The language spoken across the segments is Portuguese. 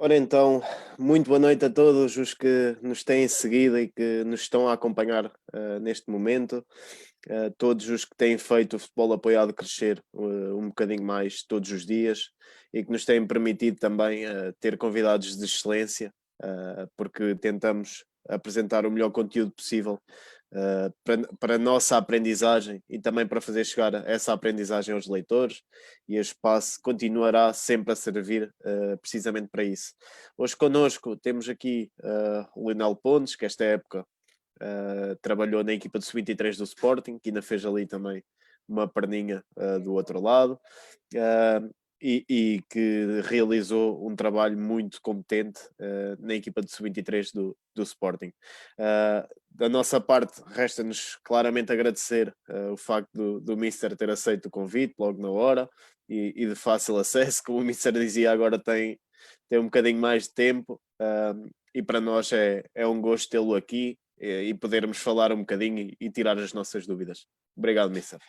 Ora então, muito boa noite a todos os que nos têm seguido e que nos estão a acompanhar neste momento, todos os que têm feito o futebol apoiado crescer um bocadinho mais todos os dias e que nos têm permitido também ter convidados de excelência, porque tentamos apresentar o melhor conteúdo possível para a nossa aprendizagem e também para fazer chegar essa aprendizagem aos leitores, e a Espaço continuará sempre a servir precisamente para isso. Hoje connosco temos aqui o Leonel Pontes, que esta época trabalhou na equipa de sub-23 do Sporting, que ainda fez ali também uma perninha do outro lado. E que realizou um trabalho muito competente na equipa de sub-23 do Sporting. Da nossa parte, resta-nos claramente agradecer o facto do Mister ter aceito o convite logo na hora e de fácil acesso. Como o Mister dizia, agora tem um bocadinho mais de tempo, e para nós é um gosto tê-lo aqui e podermos falar um bocadinho e tirar as nossas dúvidas. Obrigado, Mister.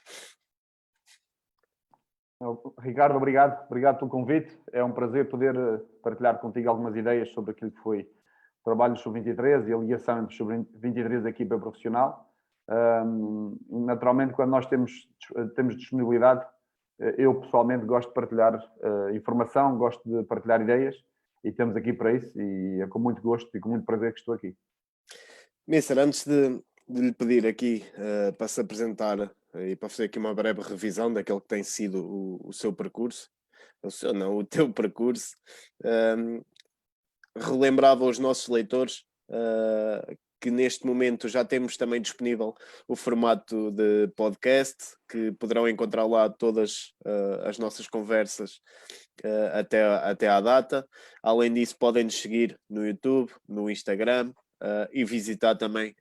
Ricardo, obrigado pelo convite. É um prazer poder partilhar contigo algumas ideias sobre aquilo que foi o trabalho do Sub-23 e a ligação entre o Sub-23 e a equipa profissional. Naturalmente, quando nós temos disponibilidade, eu pessoalmente gosto de partilhar informação, gosto de partilhar ideias e estamos aqui para isso e é com muito gosto e com muito prazer que estou aqui. Mister, antes de lhe pedir aqui para se apresentar e para fazer aqui uma breve revisão daquele que tem sido o seu percurso, o teu percurso, relembrava aos nossos leitores que neste momento já temos também disponível o formato de podcast, que poderão encontrar lá todas as nossas conversas até à data. Além disso, podem nos seguir no YouTube, no Instagram, e visitar também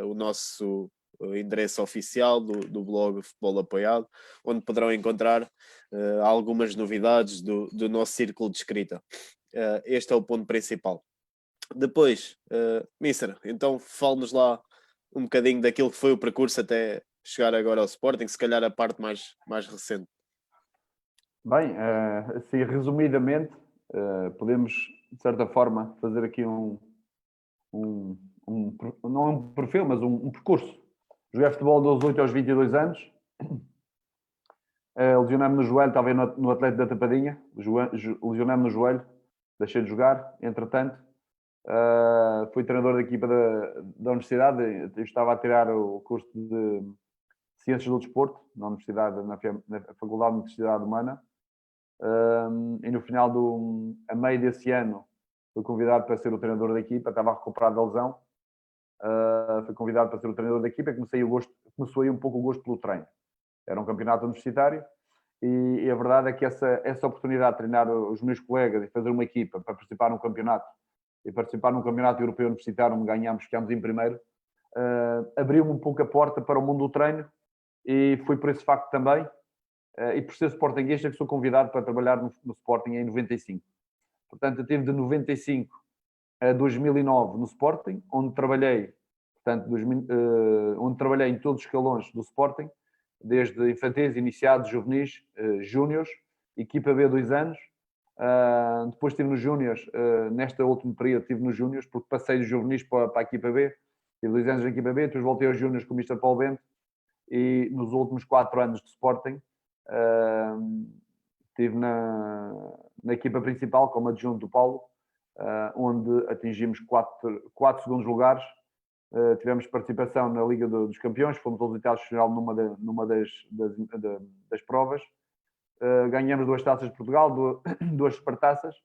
o nosso endereço oficial do blog Futebol Apoiado, onde poderão encontrar algumas novidades do nosso círculo de escrita. Este é o ponto principal. Depois, Mister, então fale-nos lá um bocadinho daquilo que foi o percurso até chegar agora ao Sporting, se calhar a parte mais recente. Bem, assim, resumidamente, podemos, de certa forma, fazer aqui não é um perfil, mas um percurso. Joguei futebol dos 8 aos 22 anos. Lesionei-me no joelho, estava aí no Atlético da Tapadinha. Lesionei-me no joelho, deixei de jogar. Entretanto, fui treinador da equipa da universidade. Eu estava a tirar o curso de Ciências do Desporto na universidade, na Faculdade de Universidade Humana. E no final a meio desse ano, fui convidado para ser o treinador da equipa. Estava recuperado da lesão. Fui convidado para ser o treinador da equipa e começou aí um pouco o gosto pelo treino. Era um campeonato universitário e a verdade é que essa oportunidade de treinar os meus colegas e fazer uma equipa para participar num campeonato europeu universitário, onde ficámos em primeiro, abriu-me um pouco a porta para o mundo do treino e foi por esse facto também, e por ser sportinguista, que sou convidado para trabalhar no Sporting em 95. Portanto, eu tive de 95 a 2009 no Sporting, onde trabalhei em todos os escalões do Sporting, desde infantis, iniciados, juvenis, júniores, equipa B 2 anos. Depois estive nos júniores, neste último período estive nos júniores, porque passei dos juvenis para a equipa B, tive 2 anos na equipa B, depois voltei aos júniores com o Mr. Paulo Bento, e nos últimos 4 anos de Sporting estive na equipa principal como adjunto do Paulo, onde atingimos 4 segundos lugares. Tivemos participação na Liga dos Campeões, fomos ao resultado final numa das provas. Ganhamos 2 taças de Portugal, 2 supertaças.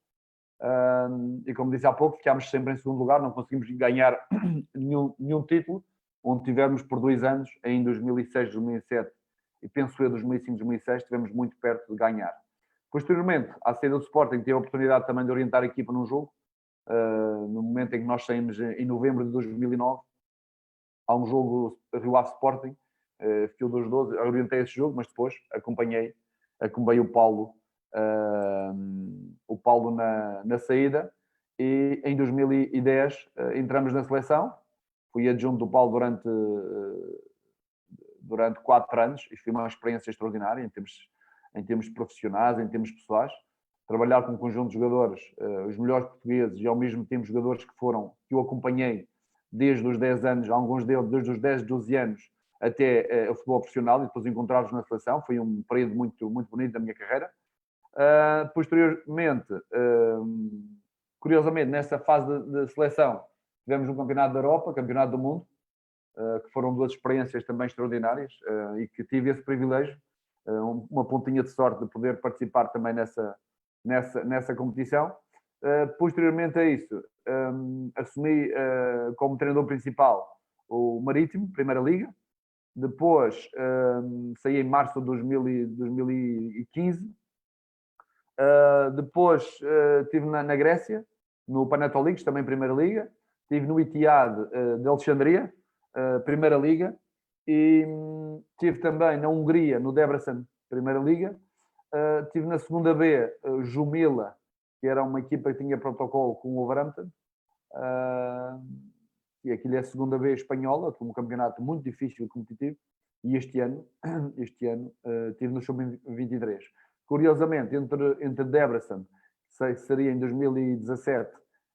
E como disse há pouco, ficámos sempre em segundo lugar, não conseguimos ganhar nenhum título, onde tivemos por 2 anos, em 2006, 2007 e penso eu 2005, 2006, estivemos muito perto de ganhar. Posteriormente, à saída do Sporting, tive a oportunidade também de orientar a equipa num jogo, no momento em que nós saímos em novembro de 2009, há um jogo Rio Ave Sporting, Fio dos 12, orientei esse jogo, mas depois acompanhei o Paulo na saída, e em 2010 entramos na seleção. Fui adjunto do Paulo durante 4 anos e foi uma experiência extraordinária em termos profissionais, em termos pessoais. trabalhar com um conjunto de jogadores, os melhores portugueses, e ao mesmo tempo jogadores que eu acompanhei desde os 10 anos, alguns deles desde os 10, 12 anos, até o futebol profissional, e depois encontrá-los na seleção. Foi um período muito, muito bonito da minha carreira. Posteriormente, curiosamente, nessa fase de seleção, tivemos um campeonato da Europa, campeonato do mundo, que foram duas experiências também extraordinárias, e que tive esse privilégio, uma pontinha de sorte de poder participar também nessa competição. Posteriormente a isso, assumi como treinador principal o Marítimo, Primeira Liga. Depois saí em março de 2015. Depois estive na Grécia, no Panatolics, também Primeira Liga. Estive no Etihad de Alexandria, Primeira Liga. E estive também na Hungria, no Debrecen, Primeira Liga. Estive na segunda B, Jumila, que era uma equipa que tinha protocolo com o Wolverhampton. E aquilo é a segunda B espanhola, com um campeonato muito difícil e competitivo. E este ano estive no Sub-23. Curiosamente, entre Debrecen, sei que seria em 2017,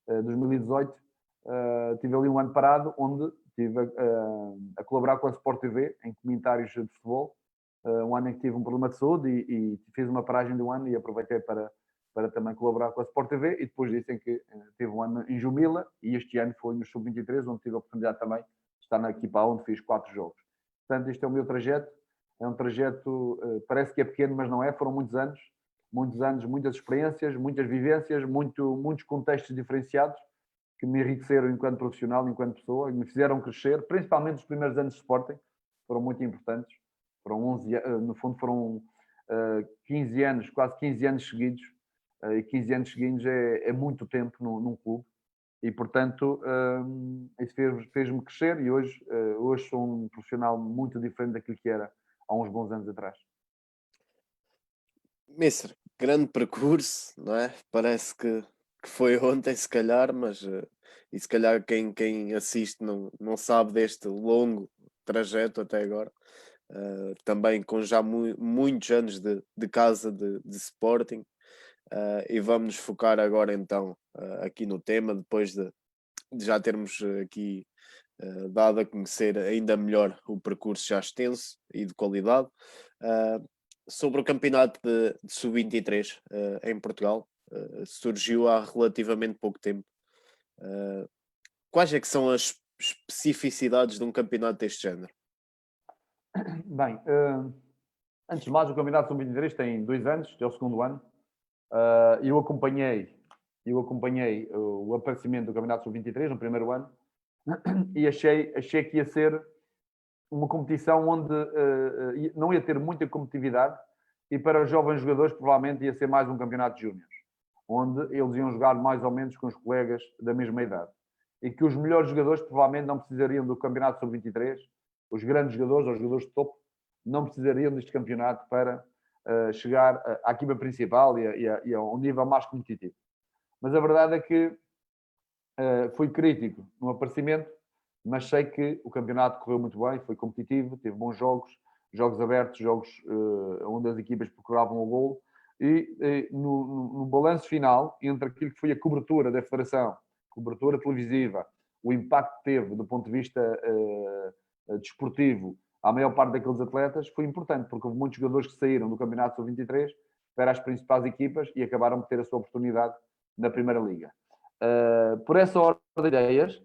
2018, tive ali um ano parado, onde estive a colaborar com a Sport TV em comentários de futebol. Um ano em que tive um problema de saúde e fiz uma paragem de um ano e aproveitei para também colaborar com a Sport TV, e depois disso em que tive um ano em Jumila, e este ano foi no Sub-23, onde tive a oportunidade também de estar na equipa A, onde fiz 4 jogos. Portanto, este é o meu trajeto. É um trajeto, parece que é pequeno, mas não é. Foram muitos anos, muitas experiências, muitas vivências, muitos contextos diferenciados que me enriqueceram enquanto profissional, enquanto pessoa, e me fizeram crescer, principalmente os primeiros anos de Sporting, foram muito importantes. Foram 11, no fundo foram 15 anos, quase 15 anos seguidos, e 15 anos seguidos é muito tempo num clube. E, portanto, isso fez-me crescer, e hoje sou um profissional muito diferente daquilo que era há uns bons anos atrás. Mister, grande percurso, não é? Parece que foi ontem, se calhar, mas e se calhar quem assiste não sabe deste longo trajeto até agora. Também com já muitos anos de casa de Sporting. E vamos nos focar agora então aqui no tema, depois de já termos aqui dado a conhecer ainda melhor o percurso já extenso e de qualidade. Sobre o campeonato de Sub-23 em Portugal, surgiu há relativamente pouco tempo. Quais é que são as especificidades de um campeonato deste género? Bem, antes de mais, o campeonato Sub-23 tem 2 anos, é o segundo ano. Eu acompanhei o aparecimento do campeonato Sub-23 no primeiro ano, e achei que ia ser uma competição onde não ia ter muita competitividade, e para os jovens jogadores provavelmente ia ser mais um campeonato de júniores, onde eles iam jogar mais ou menos com os colegas da mesma idade, e que os melhores jogadores provavelmente não precisariam do campeonato Sub-23, os grandes jogadores, os jogadores de topo, não precisariam deste campeonato para chegar à equipa principal e a um nível mais competitivo. Mas a verdade é que fui crítico no aparecimento, mas sei que o campeonato correu muito bem, foi competitivo, teve bons jogos abertos, jogos onde as equipas procuravam o golo, e no balanço final, entre aquilo que foi a cobertura da Federação, cobertura televisiva, o impacto que teve do ponto de vista desportivo à maior parte daqueles atletas, foi importante, porque houve muitos jogadores que saíram do campeonato Sub-23 para as principais equipas e acabaram por ter a sua oportunidade na Primeira Liga. Por essa ordem de ideias,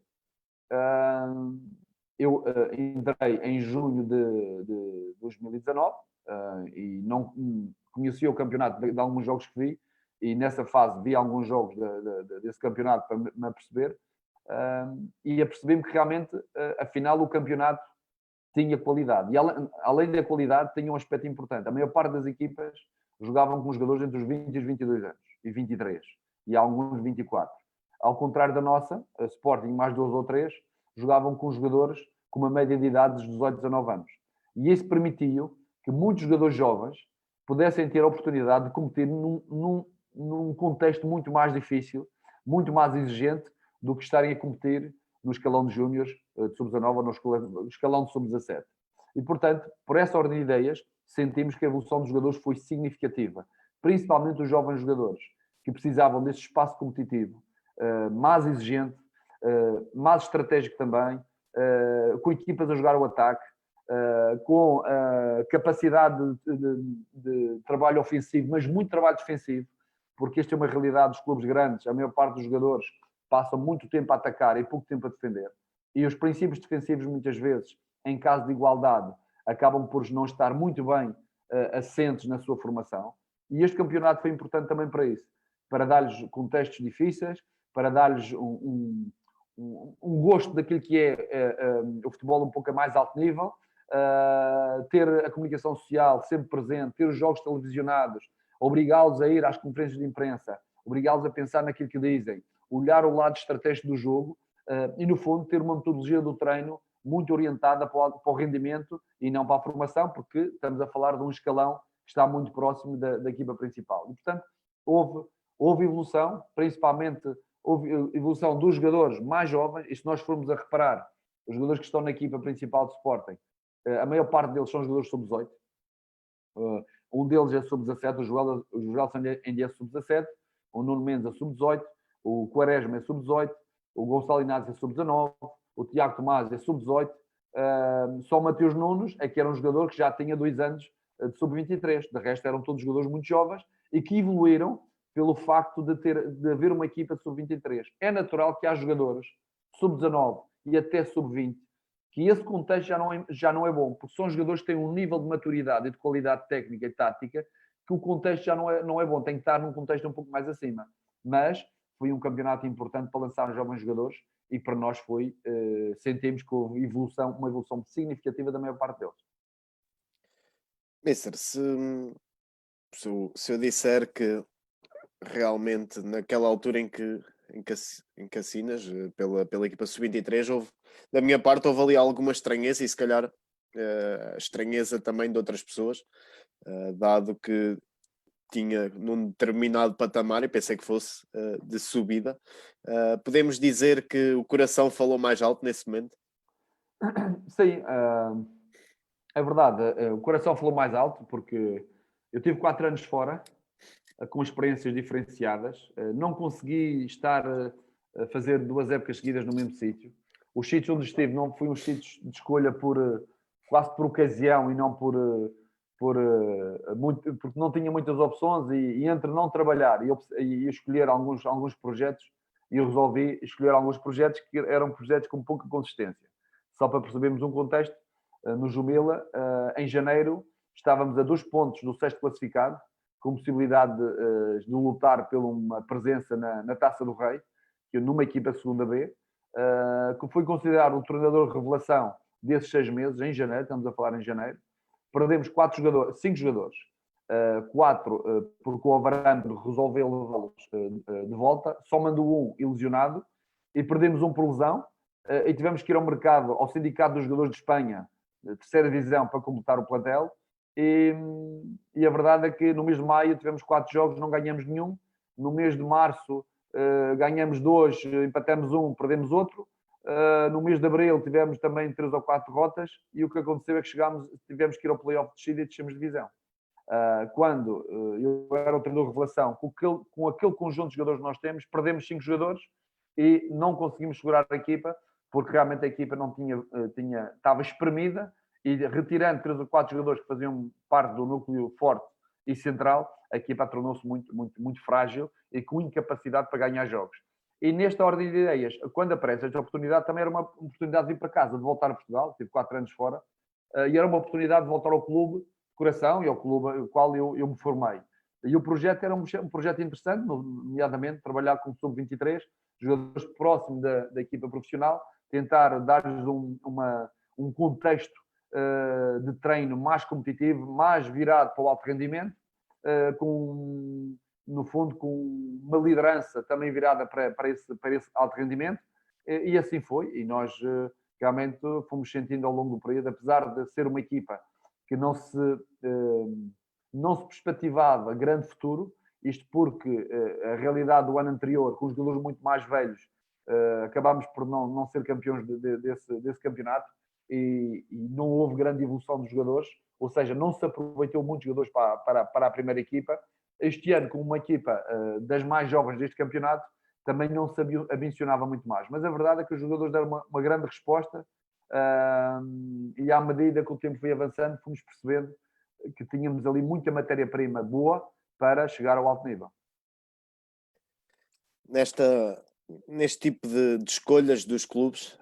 eu entrei em junho de 2019 e não conhecia o campeonato de alguns jogos que vi, e nessa fase vi alguns jogos desse campeonato para me aperceber, e apercebi-me que realmente, afinal, o campeonato tinha qualidade. E além da qualidade, tinha um aspecto importante. A maior parte das equipas jogavam com jogadores entre os 20 e os 22 anos, e 23, e alguns 24. Ao contrário da nossa, a Sporting, mais 2 ou 3, jogavam com jogadores com uma média de idade dos 18 a 19 anos. E isso permitiu que muitos jogadores jovens pudessem ter a oportunidade de competir num contexto muito mais difícil, muito mais exigente do que estarem a competir no escalão de júniores de sub-19 ou no escalão de sub-17. E, portanto, por essa ordem de ideias, sentimos que a evolução dos jogadores foi significativa, principalmente os jovens jogadores. que precisavam desse espaço competitivo, mais exigente, mais estratégico também, com equipas a jogar o ataque, com capacidade de trabalho ofensivo, mas muito trabalho defensivo, porque esta é uma realidade dos clubes grandes. A maior parte dos jogadores passam muito tempo a atacar e pouco tempo a defender. E os princípios defensivos, muitas vezes, em caso de igualdade, acabam por não estar muito bem assentes na sua formação. E este campeonato foi importante também para isso, para dar-lhes contextos difíceis, para dar-lhes um gosto daquilo que é o futebol um pouco a mais alto nível, ter a comunicação social sempre presente, ter os jogos televisionados, obrigá-los a ir às conferências de imprensa, obrigá-los a pensar naquilo que dizem, olhar o lado estratégico do jogo e, no fundo, ter uma metodologia do treino muito orientada para o rendimento e não para a formação, porque estamos a falar de um escalão que está muito próximo da equipa principal. E, portanto, houve evolução, principalmente houve evolução dos jogadores mais jovens, e se nós formos a reparar, os jogadores que estão na equipa principal de Sporting, a maior parte deles são jogadores sub-18. Um deles é sub-17, o Joel ainda é sub-17, o Nuno Mendes é sub-18, o Quaresma é sub-18, o Gonçalo Inácio é sub-19, o Tiago Tomás é sub-18, só o Mateus Nunes é que era um jogador que já tinha 2 anos de sub-23. De resto, eram todos jogadores muito jovens e que evoluíram pelo facto de haver uma equipa de sub-23. É natural que há jogadores sub-19 e até sub-20 que esse contexto já não é bom, porque são jogadores que têm um nível de maturidade e de qualidade técnica e tática que o contexto já não é bom, tem que estar num contexto um pouco mais acima. Mas foi um campeonato importante para lançar os jovens jogadores e para nós sentimos que houve uma evolução significativa da maior parte deles. Mister, se eu disser que realmente naquela altura em que assinas pela equipa sub-23, da minha parte houve ali alguma estranheza e se calhar estranheza também de outras pessoas, dado que tinha num determinado patamar e pensei que fosse de subida. Podemos dizer que o coração falou mais alto nesse momento? Sim, é verdade. O coração falou mais alto porque eu tive 4 anos fora, com experiências diferenciadas. Não consegui estar a fazer 2 épocas seguidas no mesmo sítio. Os sítios onde estive não fui uns sítios de escolha quase por ocasião e não porque não tinha muitas opções e entre não trabalhar e escolher alguns projetos, eu resolvi escolher alguns projetos que eram projetos com pouca consistência. Só para percebermos um contexto, no Jumila, em janeiro, estávamos a 2 pontos do 6º classificado, com possibilidade de lutar por uma presença na Taça do Rei, numa equipa segunda B, que foi considerado o treinador revelação desses 6 meses, em janeiro, estamos a falar em janeiro. Perdemos 5 jogadores. 4 porque o Alvarado resolveu levá-los de volta, só mandou um ilesionado, e perdemos um por lesão, e tivemos que ir ao mercado, ao Sindicato dos Jogadores de Espanha, terceira divisão, para completar o plantel. E a verdade é que no mês de maio tivemos 4 jogos, não ganhamos nenhum. No mês de março ganhamos 2, empatamos 1, perdemos outro. No mês de abril tivemos também 3 ou 4 derrotas e o que aconteceu é que tivemos que ir ao play-off de descida e descemos de divisão. Quando eu era o treinador de revelação, com aquele conjunto de jogadores que nós temos, perdemos 5 jogadores e não conseguimos segurar a equipa, porque realmente a equipa não estava espremida, e retirando 3 ou 4 jogadores que faziam parte do núcleo forte e central, a equipa tornou-se muito, muito, muito frágil e com incapacidade para ganhar jogos. E nesta ordem de ideias, quando aparece esta oportunidade, também era uma oportunidade de ir para casa, de voltar a Portugal, tive 4 anos fora, e era uma oportunidade de voltar ao clube de coração e ao clube ao qual eu me formei. E o projeto era um projeto interessante, nomeadamente trabalhar com o sub-23, jogadores próximos da equipa profissional, tentar dar-lhes um contexto de treino mais competitivo, mais virado para o alto rendimento, no fundo com uma liderança também virada para esse alto rendimento, e assim foi, e nós realmente fomos sentindo ao longo do período, apesar de ser uma equipa que não se perspectivava grande futuro, isto porque a realidade do ano anterior, com os jogadores muito mais velhos, acabámos por não ser campeões desse campeonato, e não houve grande evolução dos jogadores, ou seja, não se aproveitou muitos jogadores para a primeira equipa, este ano, com uma equipa das mais jovens deste campeonato, também não se ambicionava muito mais. Mas a verdade é que os jogadores deram uma grande resposta e à medida que o tempo foi avançando, fomos percebendo que tínhamos ali muita matéria-prima boa para chegar ao alto nível. Neste tipo de escolhas dos clubes,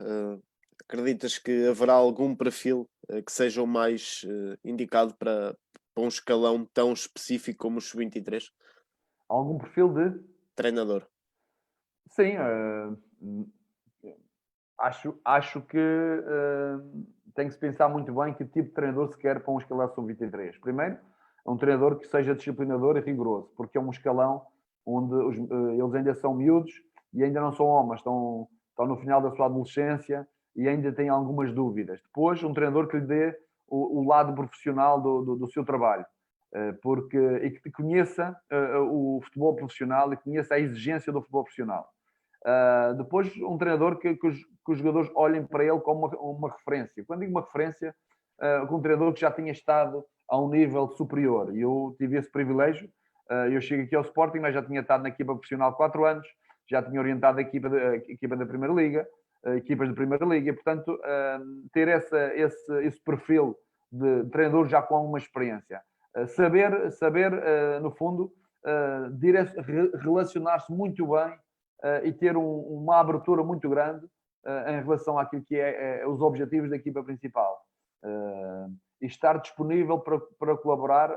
acreditas que haverá algum perfil que seja o mais indicado para um escalão tão específico como o Sub-23? Algum perfil de? Treinador. Sim, acho que tem que se pensar muito bem que tipo de treinador se quer para um escalão sub-23. Primeiro, um treinador que seja disciplinador e rigoroso, porque é um escalão onde eles ainda são miúdos e ainda não são homens, estão no final da sua adolescência e ainda têm algumas dúvidas. Depois, um treinador que lhe dê o lado profissional do seu trabalho, e que conheça o futebol profissional e conheça a exigência do futebol profissional. Depois, um treinador que os jogadores olhem para ele como uma referência. Quando digo uma referência, um treinador que já tinha estado a um nível superior. E eu tive esse privilégio. Eu cheguei aqui ao Sporting, mas já tinha estado na equipa profissional 4 anos, já tinha orientado a equipa da Primeira Liga, equipas da Primeira Liga, e, portanto, ter esse perfil de treinador já com alguma experiência. Saber no fundo, relacionar-se muito bem e ter uma abertura muito grande em relação àquilo que é os objetivos da equipa principal. E estar disponível para colaborar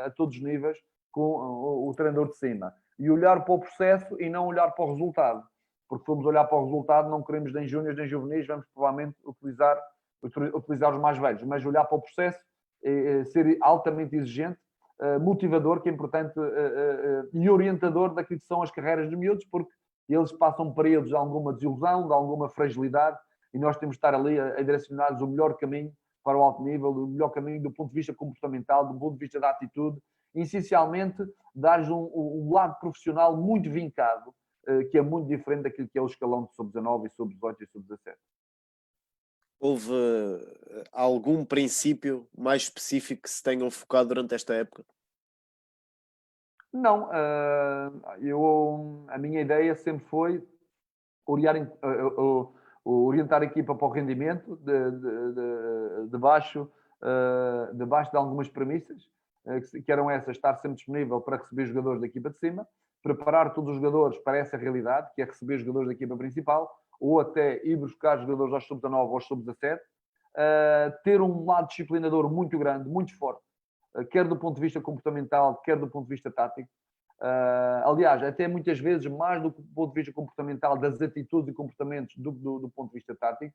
a todos os níveis com o treinador de cima. E olhar para o processo e não olhar para o resultado. Porque se formos olhar para o resultado, não queremos nem júniores nem juvenis, vamos provavelmente utilizar os mais velhos. Mas olhar para o processo, ser altamente exigente, motivador, que é importante, e orientador daquilo que são as carreiras de miúdos, porque eles passam períodos de alguma desilusão, de alguma fragilidade, e nós temos de estar ali a direcionar-los o melhor caminho para o alto nível, o melhor caminho do ponto de vista comportamental, do ponto de vista da atitude, e, essencialmente, dar-lhes um lado profissional muito vincado, que é muito diferente daquilo que é o escalão de sub-19 e sub-18 e sub-17. Houve algum princípio mais específico que se tenham focado durante esta época? Não, a minha ideia sempre foi orientar a equipa para o rendimento debaixo de algumas premissas, que eram essas: estar sempre disponível para receber jogadores da equipa de cima, preparar todos os jogadores para essa realidade, que é receber jogadores da equipa principal, ou até ir buscar jogadores aos sub-19 ou aos sub-17, ter um lado disciplinador muito grande, muito forte, quer do ponto de vista comportamental, quer do ponto de vista tático. Aliás, até muitas vezes, mais do ponto de vista comportamental, das atitudes e comportamentos do ponto de vista tático,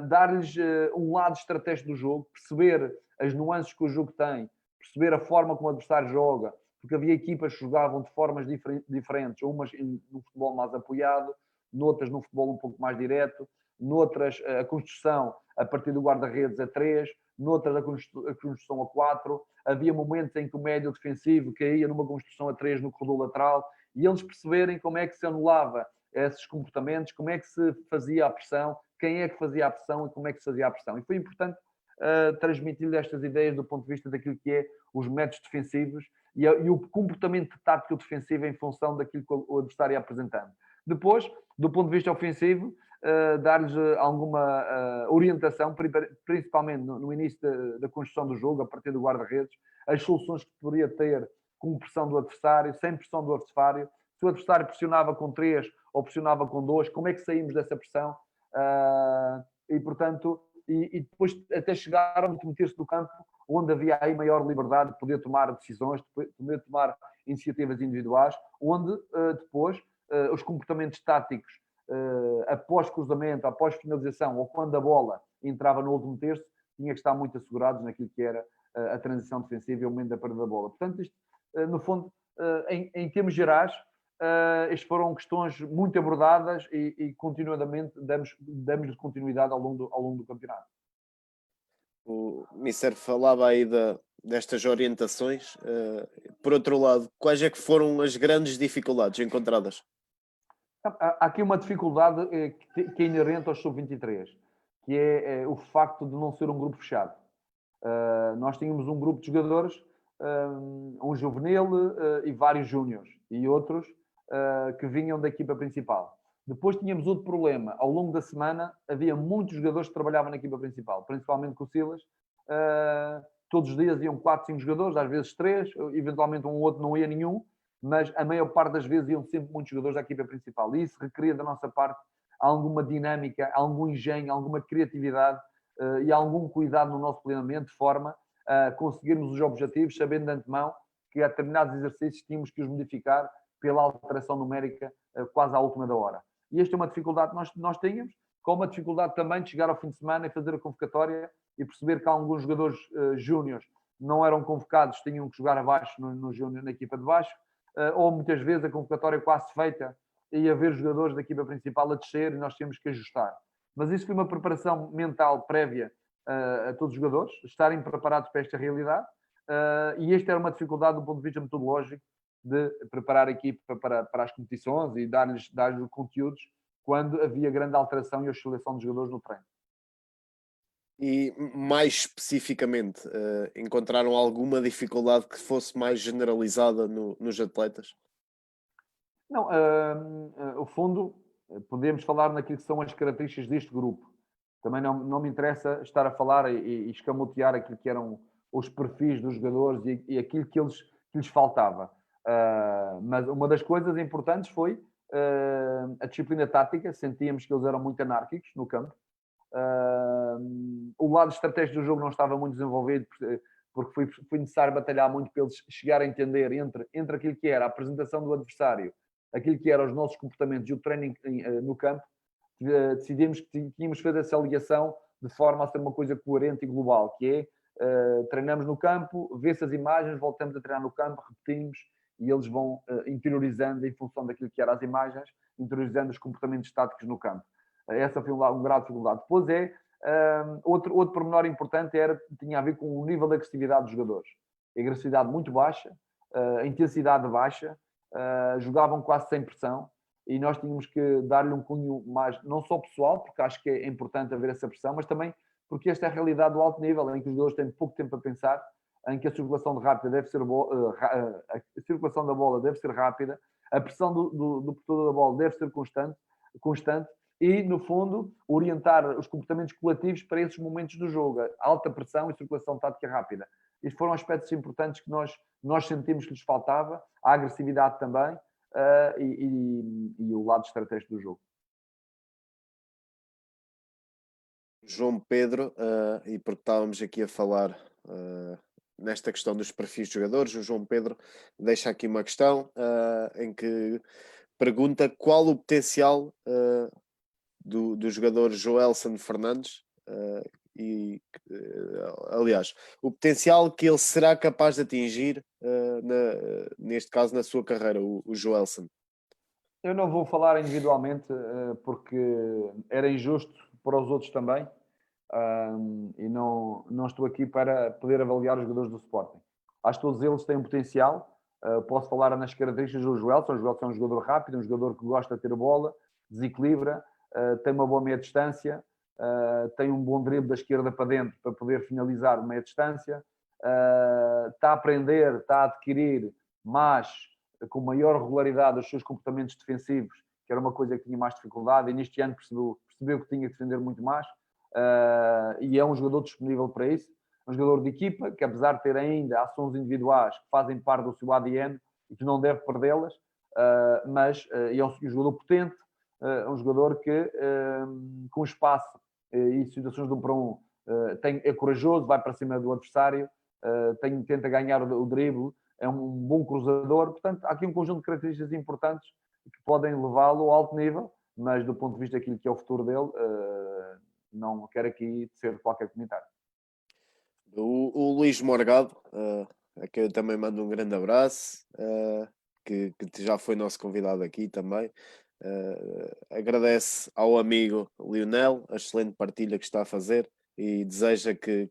dar-lhes um lado estratégico do jogo, perceber as nuances que o jogo tem, perceber a forma como o adversário joga, porque havia equipas que jogavam de formas diferentes, umas no futebol mais apoiado, noutras no futebol um pouco mais direto, noutras a construção a partir do guarda-redes a 3, noutras a construção a 4. Havia momentos em que o médio defensivo caía numa construção a 3 no corredor lateral, e eles perceberem como é que se anulava esses comportamentos, como é que se fazia a pressão, quem é que fazia a pressão e como é que se fazia a pressão. E foi importante transmitir-lhe estas ideias do ponto de vista daquilo que é os métodos defensivos e o comportamento tático defensivo em função daquilo que o adversário ia apresentando. Depois, do ponto de vista ofensivo, dar-lhes alguma orientação, principalmente no início da construção do jogo, a partir do guarda-redes, as soluções que poderia ter com pressão do adversário, sem pressão do adversário. Se o adversário pressionava com 3 ou pressionava com 2, como é que saímos dessa pressão? E, portanto, e depois até chegar a meter-se no campo onde havia aí maior liberdade de poder tomar decisões, de poder tomar iniciativas individuais, onde depois os comportamentos táticos após cruzamento, após finalização ou quando a bola entrava no último terço, tinha que estar muito assegurados naquilo que era a transição defensiva e o momento da perda da bola. Portanto, isto, no fundo, em termos gerais, estas foram questões muito abordadas e continuadamente damos continuidade ao longo do campeonato. O Mister falava aí destas orientações. Por outro lado, quais é que foram as grandes dificuldades encontradas? Há aqui uma dificuldade que é inerente aos sub-23, que é o facto de não ser um grupo fechado. Nós tínhamos um grupo de jogadores um juvenil e vários júniores e outros que vinham da equipa principal. Depois tínhamos outro problema. Ao longo da semana havia muitos jogadores que trabalhavam na equipa principal, principalmente com o Silas. Todos os dias iam 4, 5 jogadores, às vezes 3, eventualmente um ou outro não ia nenhum, mas a maior parte das vezes iam sempre muitos jogadores da equipa principal. E isso requeria da nossa parte alguma dinâmica, algum engenho, alguma criatividade e algum cuidado no nosso planeamento, de forma a conseguirmos os objetivos, sabendo de antemão que a determinados exercícios tínhamos que os modificar pela alteração numérica quase à última da hora. E esta é uma dificuldade que nós tínhamos, como a dificuldade também de chegar ao fim de semana e fazer a convocatória e perceber que alguns jogadores júniores não eram convocados, tinham que jogar abaixo no júnior, na equipa de baixo, ou muitas vezes a convocatória quase feita e haver jogadores da equipa principal a descer e nós tínhamos que ajustar. Mas isso foi uma preparação mental prévia a todos os jogadores, estarem preparados para esta realidade, e esta era uma dificuldade do ponto de vista metodológico de preparar a equipa para as competições e dar-lhes conteúdos quando havia grande alteração e oscilação dos jogadores no treino. E mais especificamente, encontraram alguma dificuldade que fosse mais generalizada nos atletas? Não, o fundo, podemos falar naquilo que são as características deste grupo. Também não me interessa estar a falar e escamotear aquilo que eram os perfis dos jogadores e aquilo que lhes faltava. Mas uma das coisas importantes foi a disciplina tática. Sentíamos que eles eram muito anárquicos no campo. O lado estratégico do jogo não estava muito desenvolvido, porque foi necessário batalhar muito para eles chegarem a entender entre aquilo que era a apresentação do adversário, aquilo que eram os nossos comportamentos e o treino no campo. Decidimos que tínhamos feito essa ligação de forma a ser uma coisa coerente e global, que é, treinamos no campo, vê-se as imagens, voltamos a treinar no campo, repetimos, e eles vão interiorizando em função daquilo que eram as imagens, interiorizando os comportamentos táticos no campo. Essa foi um grau de dificuldade. Depois outro pormenor importante tinha a ver com o nível de agressividade dos jogadores. A agressividade muito baixa, a intensidade baixa, jogavam quase sem pressão, e nós tínhamos que dar-lhe um cunho mais, não só pessoal, porque acho que é importante haver essa pressão, mas também porque esta é a realidade do alto nível, em que os jogadores têm pouco tempo a pensar, em que a circulação a circulação da bola deve ser rápida, a pressão do portador da bola deve ser constante e, no fundo, orientar os comportamentos coletivos para esses momentos do jogo, alta pressão e circulação tática rápida. Estes foram aspectos importantes que nós sentimos que lhes faltava, a agressividade também, e o lado estratégico do jogo. João Pedro, e porque estávamos aqui a falar nesta questão dos perfis de jogadores, o João Pedro deixa aqui uma questão em que pergunta qual o potencial do jogador Joelson Fernandes aliás, o potencial que ele será capaz de atingir neste caso na sua carreira, o Joelson. Eu não vou falar individualmente porque era injusto para os outros também, e não estou aqui para poder avaliar os jogadores do Sporting. Acho que todos eles têm um potencial. Posso falar nas características do Joelson. O Joelson é um jogador rápido, um jogador que gosta de ter a bola, desequilibra, tem uma boa meia distância, tem um bom drible da esquerda para dentro para poder finalizar meia distância, está a aprender, está a adquirir, mas com maior regularidade os seus comportamentos defensivos, que era uma coisa que tinha mais dificuldade, e neste ano percebeu que tinha que defender muito mais, e é um jogador disponível para isso, um jogador de equipa, que apesar de ter ainda ações individuais que fazem parte do seu ADN e que não deve perdê-las, mas é um jogador potente, um jogador que, com espaço e situações de 1 para 1, é corajoso, vai para cima do adversário, tenta ganhar o drible, é um bom cruzador. Portanto, há aqui um conjunto de características importantes que podem levá-lo ao alto nível, mas do ponto de vista daquilo que é o futuro dele, não quero aqui ser qualquer comentário. O Luís Morgado, a quem eu também mando um grande abraço, que já foi nosso convidado aqui também. Agradece ao amigo Lionel a excelente partilha que está a fazer e deseja que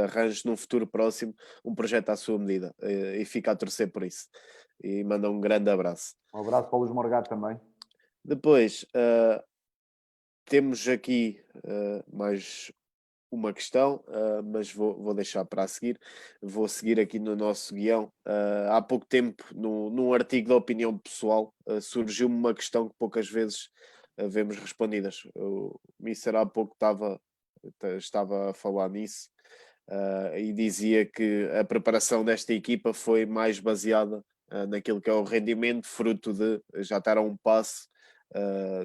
arranje num futuro próximo um projeto à sua medida, e fica a torcer por isso. E manda um grande abraço. Um abraço para o Luís Morgado também. Depois, temos aqui mais uma questão, mas vou deixar para a seguir. Vou seguir aqui no nosso guião. Há pouco tempo, num artigo de opinião pessoal, surgiu-me uma questão que poucas vezes vemos respondidas. O Mister há pouco estava a falar nisso, e dizia que a preparação desta equipa foi mais baseada naquilo que é o rendimento, fruto de já estar a um passo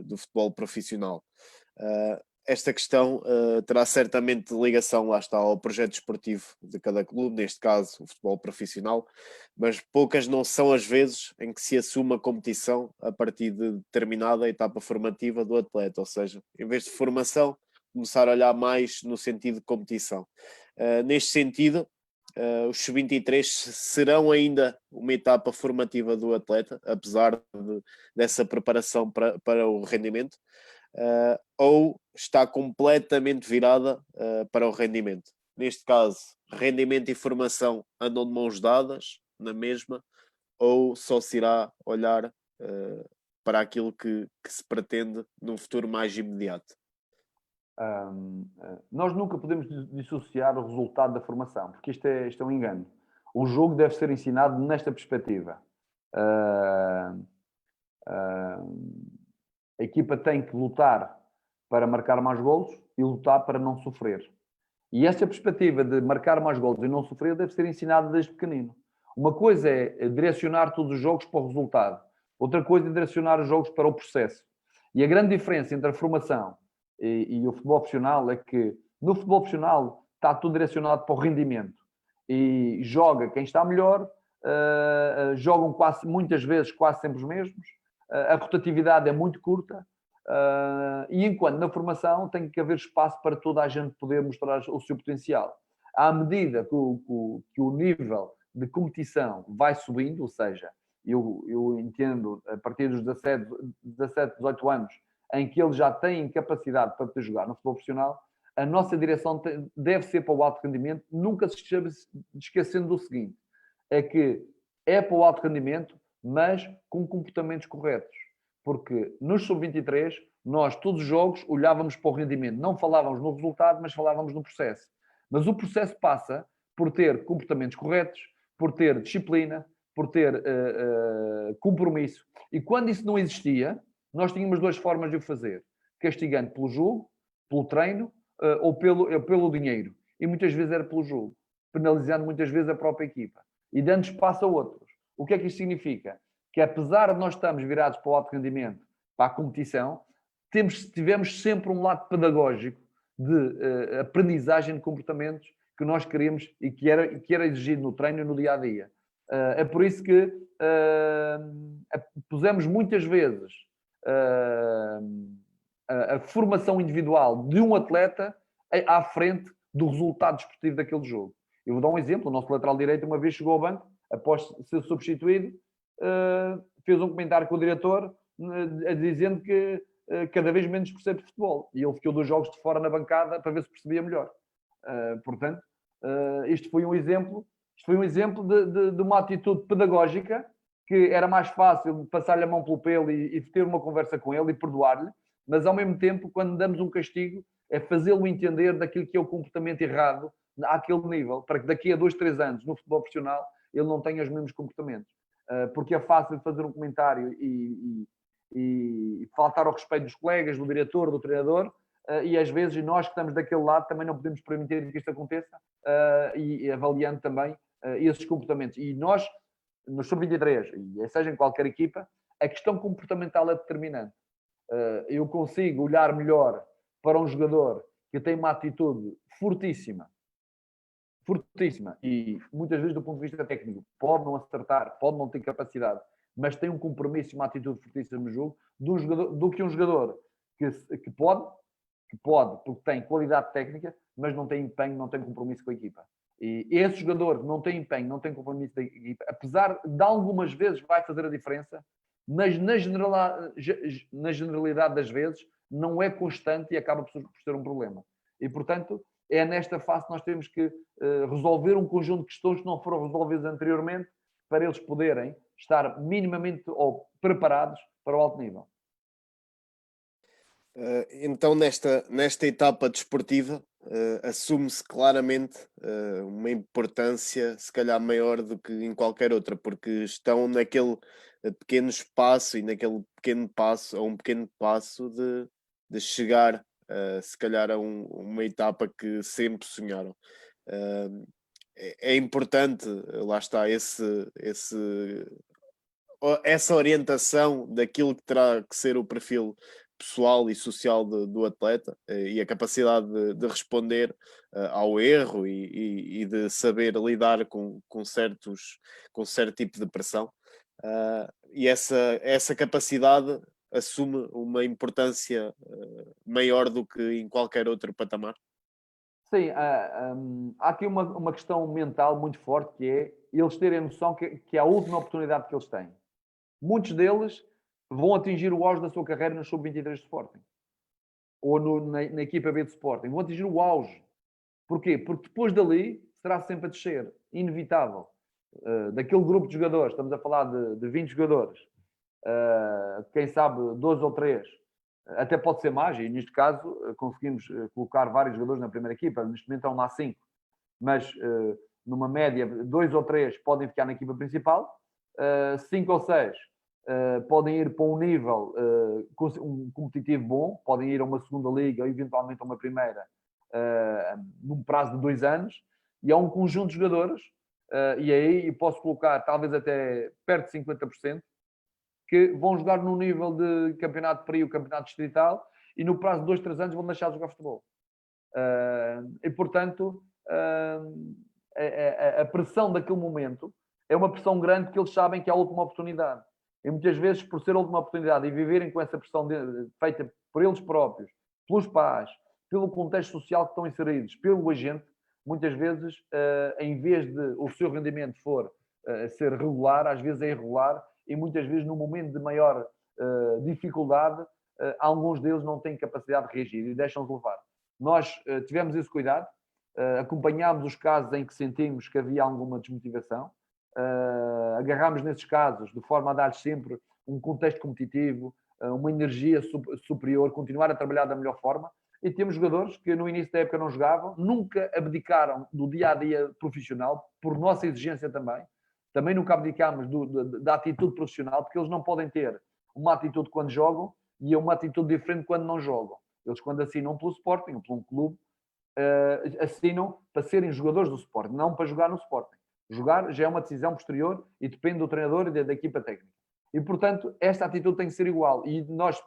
do futebol profissional. Esta questão terá certamente ligação, lá está, ao projeto desportivo de cada clube, neste caso o futebol profissional, mas poucas não são as vezes em que se assume a competição a partir de determinada etapa formativa do atleta, ou seja, em vez de formação, começar a olhar mais no sentido de competição. Neste sentido, os sub-23 serão ainda uma etapa formativa do atleta, apesar dessa preparação para o rendimento, ou está completamente virada para o rendimento. Neste caso, rendimento e formação andam de mãos dadas na mesma, ou só se irá olhar para aquilo que se pretende num futuro mais imediato? Nós nunca podemos dissociar o resultado da formação, porque isto é um engano. O jogo deve ser ensinado nesta perspectiva. A equipa tem que lutar para marcar mais golos e lutar para não sofrer. E esta perspectiva de marcar mais golos e não sofrer deve ser ensinada desde pequenino. Uma coisa é direcionar todos os jogos para o resultado. Outra coisa é direcionar os jogos para o processo. E a grande diferença entre a formação e o futebol profissional é que no futebol profissional está tudo direcionado para o rendimento. E joga quem está melhor, jogam muitas vezes quase sempre os mesmos, a rotatividade é muito curta, e enquanto na formação tem que haver espaço para toda a gente poder mostrar o seu potencial. À medida que o nível de competição vai subindo, ou seja, eu entendo a partir dos 17, 18 anos, em que eles já têm capacidade para poder jogar no futebol profissional, a nossa direção deve ser para o alto rendimento, nunca se esquecendo do seguinte, é que é para o alto rendimento, mas com comportamentos corretos. Porque nos sub-23, nós, todos os jogos, olhávamos para o rendimento. Não falávamos no resultado, mas falávamos no processo. Mas o processo passa por ter comportamentos corretos, por ter disciplina, por ter compromisso. E quando isso não existia, nós tínhamos duas formas de o fazer. Castigando pelo jogo, pelo treino, ou pelo dinheiro. E muitas vezes era pelo jogo. Penalizando muitas vezes a própria equipa. E dando espaço a outros. O que é que isto significa? Que apesar de nós estarmos virados para o alto rendimento, para a competição, tivemos sempre um lado pedagógico de aprendizagem de comportamentos que nós queríamos e que era exigido no treino e no dia-a-dia. É por isso que pusemos muitas vezes a formação individual de um atleta à frente do resultado desportivo daquele jogo. Eu vou dar um exemplo. O nosso lateral direito uma vez chegou ao banco, após ser substituído, fez um comentário com o diretor dizendo que cada vez menos percebe de futebol. E ele ficou 2 jogos de fora na bancada para ver se percebia melhor. Portanto, isto foi um exemplo de uma atitude pedagógica que era mais fácil passar-lhe a mão pelo pelo e ter uma conversa com ele e perdoar-lhe, mas ao mesmo tempo, quando damos um castigo, é fazê-lo entender daquilo que é o comportamento errado àquele nível, para que daqui a 2, 3 anos, no futebol profissional, ele não tenha os mesmos comportamentos. Porque é fácil fazer um comentário e faltar ao respeito dos colegas, do diretor, do treinador, e às vezes nós que estamos daquele lado também não podemos permitir que isto aconteça, e avaliando também esses comportamentos. E nós, no Sub-23, e seja em qualquer equipa, a questão comportamental é determinante. Eu consigo olhar melhor para um jogador que tem uma atitude fortíssima, e muitas vezes do ponto de vista técnico pode não acertar, pode não ter capacidade, mas tem um compromisso e uma atitude fortíssima no jogo, do que um jogador que pode, porque tem qualidade técnica, mas não tem empenho, não tem compromisso com a equipa. E esse jogador que não tem empenho, não tem compromisso com a equipa, apesar de algumas vezes vai fazer a diferença, mas na generalidade das vezes não é constante e acaba por ser um problema. E, portanto, é nesta fase que nós temos que resolver um conjunto de questões que não foram resolvidas anteriormente para eles poderem estar minimamente preparados para o alto nível. Então, nesta etapa desportiva, assume-se claramente uma importância, se calhar maior do que em qualquer outra, porque estão naquele pequeno espaço e naquele pequeno passo, a um pequeno passo de chegar, se calhar, a uma etapa que sempre sonharam. É importante, lá está, essa orientação daquilo que terá que ser o perfil pessoal e social do atleta, e a capacidade de responder ao erro e de saber lidar com certo tipo de pressão. E essa capacidade assume uma importância maior do que em qualquer outro patamar. Sim, há aqui uma questão mental muito forte, que é eles terem a noção que é a última oportunidade que eles têm. Muitos deles vão atingir o auge da sua carreira no Sub-23 de Sporting. Ou na equipa B de Sporting. Vão atingir o auge. Porquê? Porque depois dali será sempre a descer. Inevitável. Daquele grupo de jogadores, estamos a falar de 20 jogadores, quem sabe 12 ou 3, até pode ser mais, e neste caso conseguimos colocar vários jogadores na primeira equipa, neste momento estão lá 5, mas numa média 2 ou 3 podem ficar na equipa principal, 5 ou 6 podem ir para um nível um competitivo bom, podem ir a uma segunda liga ou eventualmente a uma primeira num prazo de 2 anos, e há um conjunto de jogadores, e aí posso colocar talvez até perto de 50%, que vão jogar num nível de campeonato de período, campeonato distrital, e no prazo de 2, 3 anos vão deixar de jogar futebol. E, portanto, a pressão daquele momento é uma pressão grande, que eles sabem que é a última oportunidade. E muitas vezes, por ser a última oportunidade e viverem com essa pressão feita por eles próprios, pelos pais, pelo contexto social que estão inseridos, pelo agente, muitas vezes, em vez de o seu rendimento for ser regular, às vezes é irregular, e muitas vezes, no momento de maior dificuldade, alguns deles não têm capacidade de reagir e deixam-se levar. Nós tivemos esse cuidado, acompanhámos os casos em que sentimos que havia alguma desmotivação, agarrámos nesses casos de forma a dar-lhes sempre um contexto competitivo, uma energia superior, continuar a trabalhar da melhor forma. E temos jogadores que no início da época não jogavam, nunca abdicaram do dia-a-dia profissional, por nossa exigência também. Também nunca abdicámos da atitude profissional, porque eles não podem ter uma atitude quando jogam e uma atitude diferente quando não jogam. Eles, quando assinam pelo Sporting ou por um clube, assinam para serem jogadores do Sporting, não para jogar no Sporting. Jogar já é uma decisão posterior e depende do treinador e da equipa técnica. E, portanto, esta atitude tem que ser igual. E nós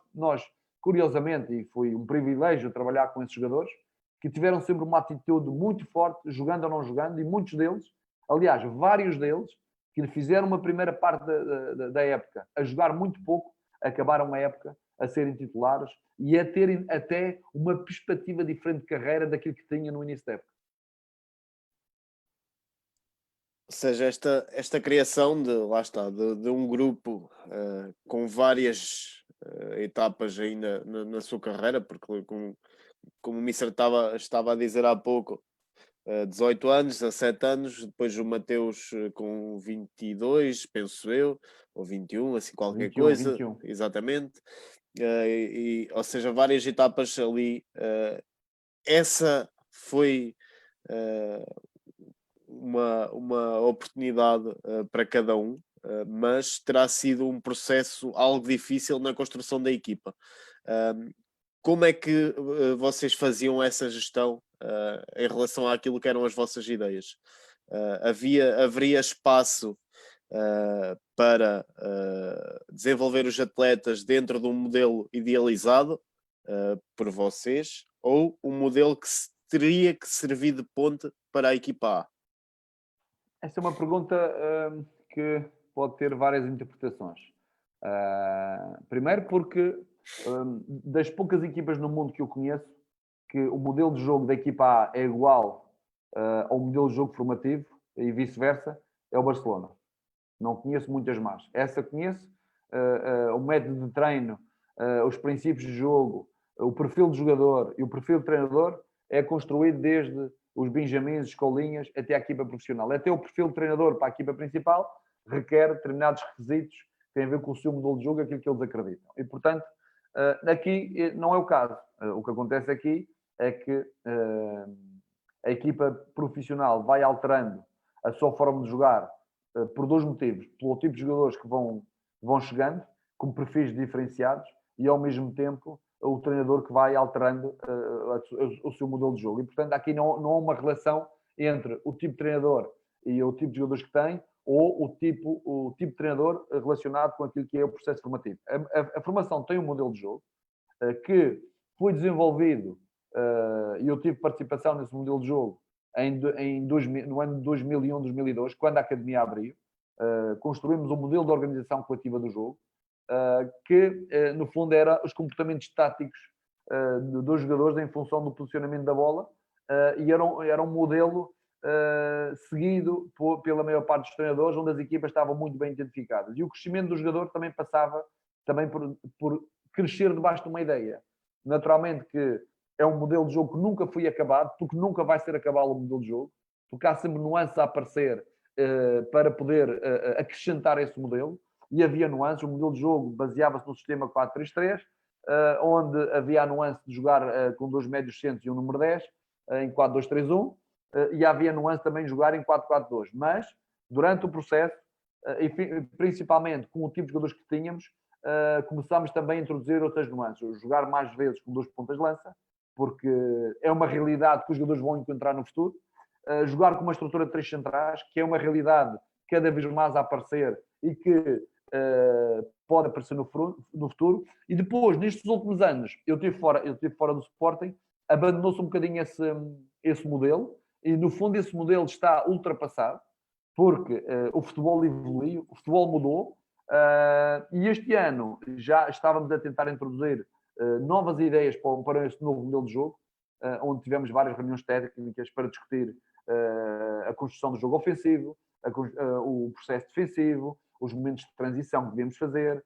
curiosamente, e foi um privilégio trabalhar com esses jogadores, que tiveram sempre uma atitude muito forte, jogando ou não jogando, e muitos deles, aliás, vários deles, que fizeram uma primeira parte da época a jogar muito pouco, acabaram a época a serem titulares e a terem até uma perspectiva diferente de carreira daquilo que tinha no início da época. Ou seja, esta criação lá está, de um grupo com várias etapas ainda na sua carreira, porque como o Mister estava a dizer há pouco, 18 anos, 17 anos, depois o Mateus com 22, penso eu, ou 21, assim qualquer 21, coisa, 21. exatamente. Ou seja, várias etapas ali. Essa foi uma oportunidade para cada um, mas terá sido um processo algo difícil na construção da equipa. Como é que vocês faziam essa gestão em relação àquilo que eram as vossas ideias? Haveria espaço para desenvolver os atletas dentro de um modelo idealizado por vocês, ou um modelo que teria que servir de ponte para a equipa A? Essa é uma pergunta que pode ter várias interpretações. Primeiro porque das poucas equipas no mundo que eu conheço, que o modelo de jogo da equipa A é igual ao modelo de jogo formativo e vice-versa, é o Barcelona. Não conheço muitas más. Essa conheço, o método de treino, os princípios de jogo, o perfil de jogador e o perfil de treinador é construído desde os benjamins, escolinhas, até a equipa profissional. Até o perfil de treinador para a equipa principal requer determinados requisitos que têm a ver com o seu modelo de jogo, aquilo que eles acreditam. E, portanto, aqui não é o caso. O que acontece aqui é que a equipa profissional vai alterando a sua forma de jogar por dois motivos. Pelo tipo de jogadores que vão chegando, com perfis diferenciados, e ao mesmo tempo o treinador que vai alterando o seu modelo de jogo. E, portanto, aqui não há uma relação entre o tipo de treinador e o tipo de jogadores que tem, ou o tipo de treinador relacionado com aquilo que é o processo formativo. A formação tem um modelo de jogo que foi desenvolvido, e eu tive participação nesse modelo de jogo no ano de 2001, 2002, quando a academia abriu. Construímos um modelo de organização coletiva do jogo, que, no fundo, era os comportamentos táticos dos jogadores em função do posicionamento da bola, e era um modelo seguido pela maior parte dos treinadores, onde as equipas estavam muito bem identificadas. E o crescimento do jogador também passava por crescer debaixo de uma ideia. Naturalmente que é um modelo de jogo que nunca foi acabado, porque nunca vai ser acabado o modelo de jogo, porque há sempre nuances a aparecer para poder acrescentar esse modelo, e havia nuances. O modelo de jogo baseava-se no sistema 4-3-3, onde havia a nuance de jogar com dois médios centros e um número 10, em 4-2-3-1, e havia nuance também de jogar em 4-4-2. Mas, durante o processo, e principalmente com o tipo de jogadores que tínhamos, começámos também a introduzir outras nuances. Jogar mais vezes com dois pontas de lança, porque é uma realidade que os jogadores vão encontrar no futuro. Jogar com uma estrutura de três centrais, que é uma realidade cada vez mais a aparecer e que pode aparecer no futuro. E depois, nestes últimos anos, eu tive fora do Sporting, abandonou-se um bocadinho esse modelo, e no fundo esse modelo está ultrapassado, porque o futebol evoluiu, o futebol mudou, e este ano já estávamos a tentar introduzir novas ideias para este novo modelo de jogo, onde tivemos várias reuniões técnicas para discutir a construção do jogo ofensivo, o processo defensivo, os momentos de transição que devemos fazer,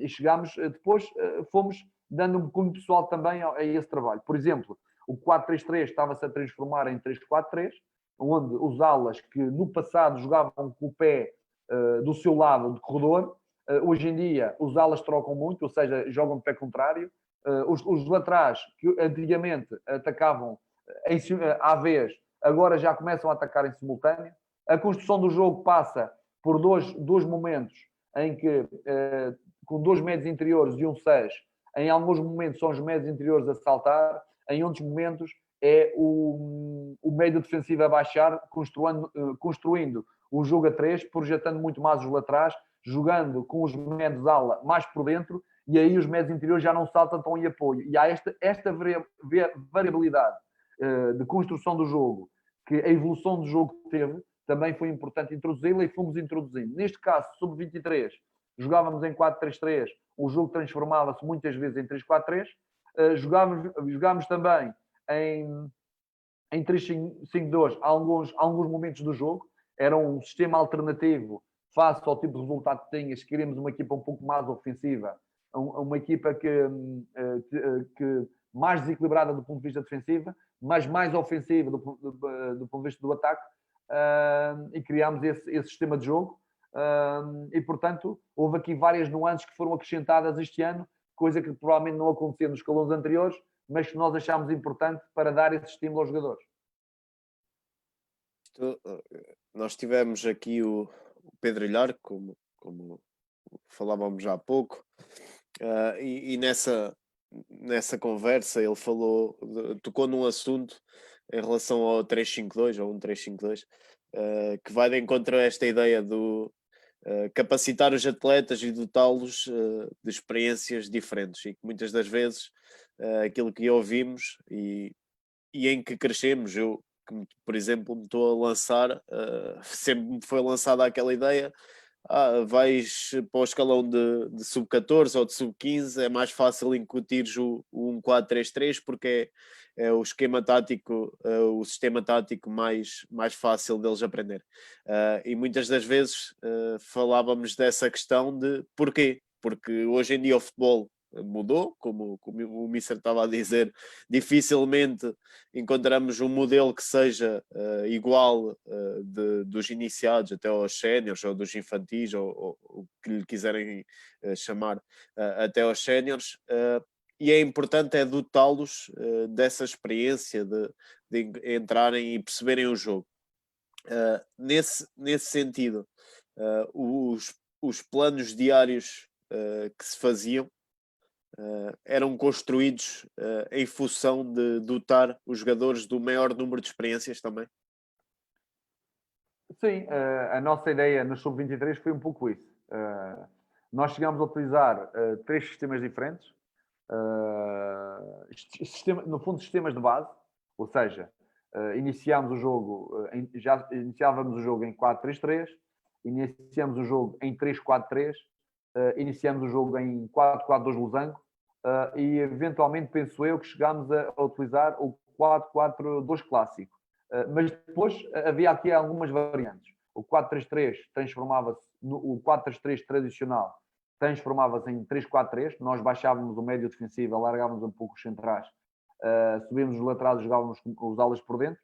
e chegámos, depois fomos dando um cunho pessoal também a esse trabalho. Por exemplo, o 4-3-3 estava-se a transformar em 3-4-3, onde os alas que no passado jogavam com o pé do seu lado de corredor, hoje em dia os alas trocam muito, ou seja, jogam de pé contrário. Os laterais, que antigamente atacavam à vez, agora já começam a atacar em simultâneo. A construção do jogo passa por dois momentos em que, com dois médios interiores e um 6, em alguns momentos são os médios interiores a saltar, em outros momentos é o médio defensivo a baixar, construindo o jogo a 3, projetando muito mais os laterais, jogando com os médios ala mais por dentro, e aí os médios interiores já não saltam tão em apoio. E há esta variabilidade de construção do jogo, que a evolução do jogo teve, também foi importante introduzi-la, e fomos introduzindo. Neste caso, sub-23, jogávamos em 4-3-3, o jogo transformava-se muitas vezes em 3-4-3, jogámos também em 3-5-2 alguns momentos do jogo. Era um sistema alternativo face ao tipo de resultado que tinhas. Queríamos uma equipa um pouco mais ofensiva, uma equipa que mais desequilibrada do ponto de vista defensivo, mas mais ofensiva do ponto de vista do ataque, e criámos esse sistema de jogo. E, portanto, houve aqui várias nuances que foram acrescentadas este ano, coisa que provavelmente não acontecia nos escalões anteriores, mas que nós achámos importante para dar esse estímulo aos jogadores. Nós tivemos aqui o Pedro Ilhar, como falávamos há pouco, e nessa conversa ele tocou num assunto em relação ao 3-5-2 ou 1-3-5-2, que vai de encontro a esta ideia do capacitar os atletas e dotá-los de experiências diferentes, e que muitas das vezes aquilo que ouvimos e em que crescemos, eu, por exemplo, me estou a lançar, sempre me foi lançada aquela ideia: vais para o escalão de sub-14 ou de sub-15, é mais fácil incutires o 1-4-3-3, porque é o esquema tático, o sistema tático mais fácil deles aprender. E muitas das vezes falávamos dessa questão de porquê? Porque hoje em dia o futebol mudou, como o Mister estava a dizer, dificilmente encontramos um modelo que seja igual dos iniciados até aos séniores, ou dos infantis, ou o que lhe quiserem chamar, até aos séniores. e é importante é dotá-los dessa experiência de entrarem e perceberem o jogo. Nesse sentido, os planos diários que se faziam eram construídos em função de dotar os jogadores do maior número de experiências também? Sim, a nossa ideia no Sub-23 foi um pouco isso. Nós chegámos a utilizar 3 sistemas diferentes. No fundo, sistemas de base, ou seja, iniciámos o jogo, já iniciávamos o jogo em 4-3-3, iniciamos o jogo em 3-4-3, iniciamos o jogo em 4-4-2 losango, e eventualmente penso eu que chegámos a utilizar o 4-4-2 clássico. Mas depois havia aqui algumas variantes. O 4-3-3 transformava-se, o 4-3-3 tradicional transformava-se em 3-4-3, nós baixávamos o médio defensivo, alargávamos um pouco os centrais, subíamos os laterais, jogávamos com os alas por dentro,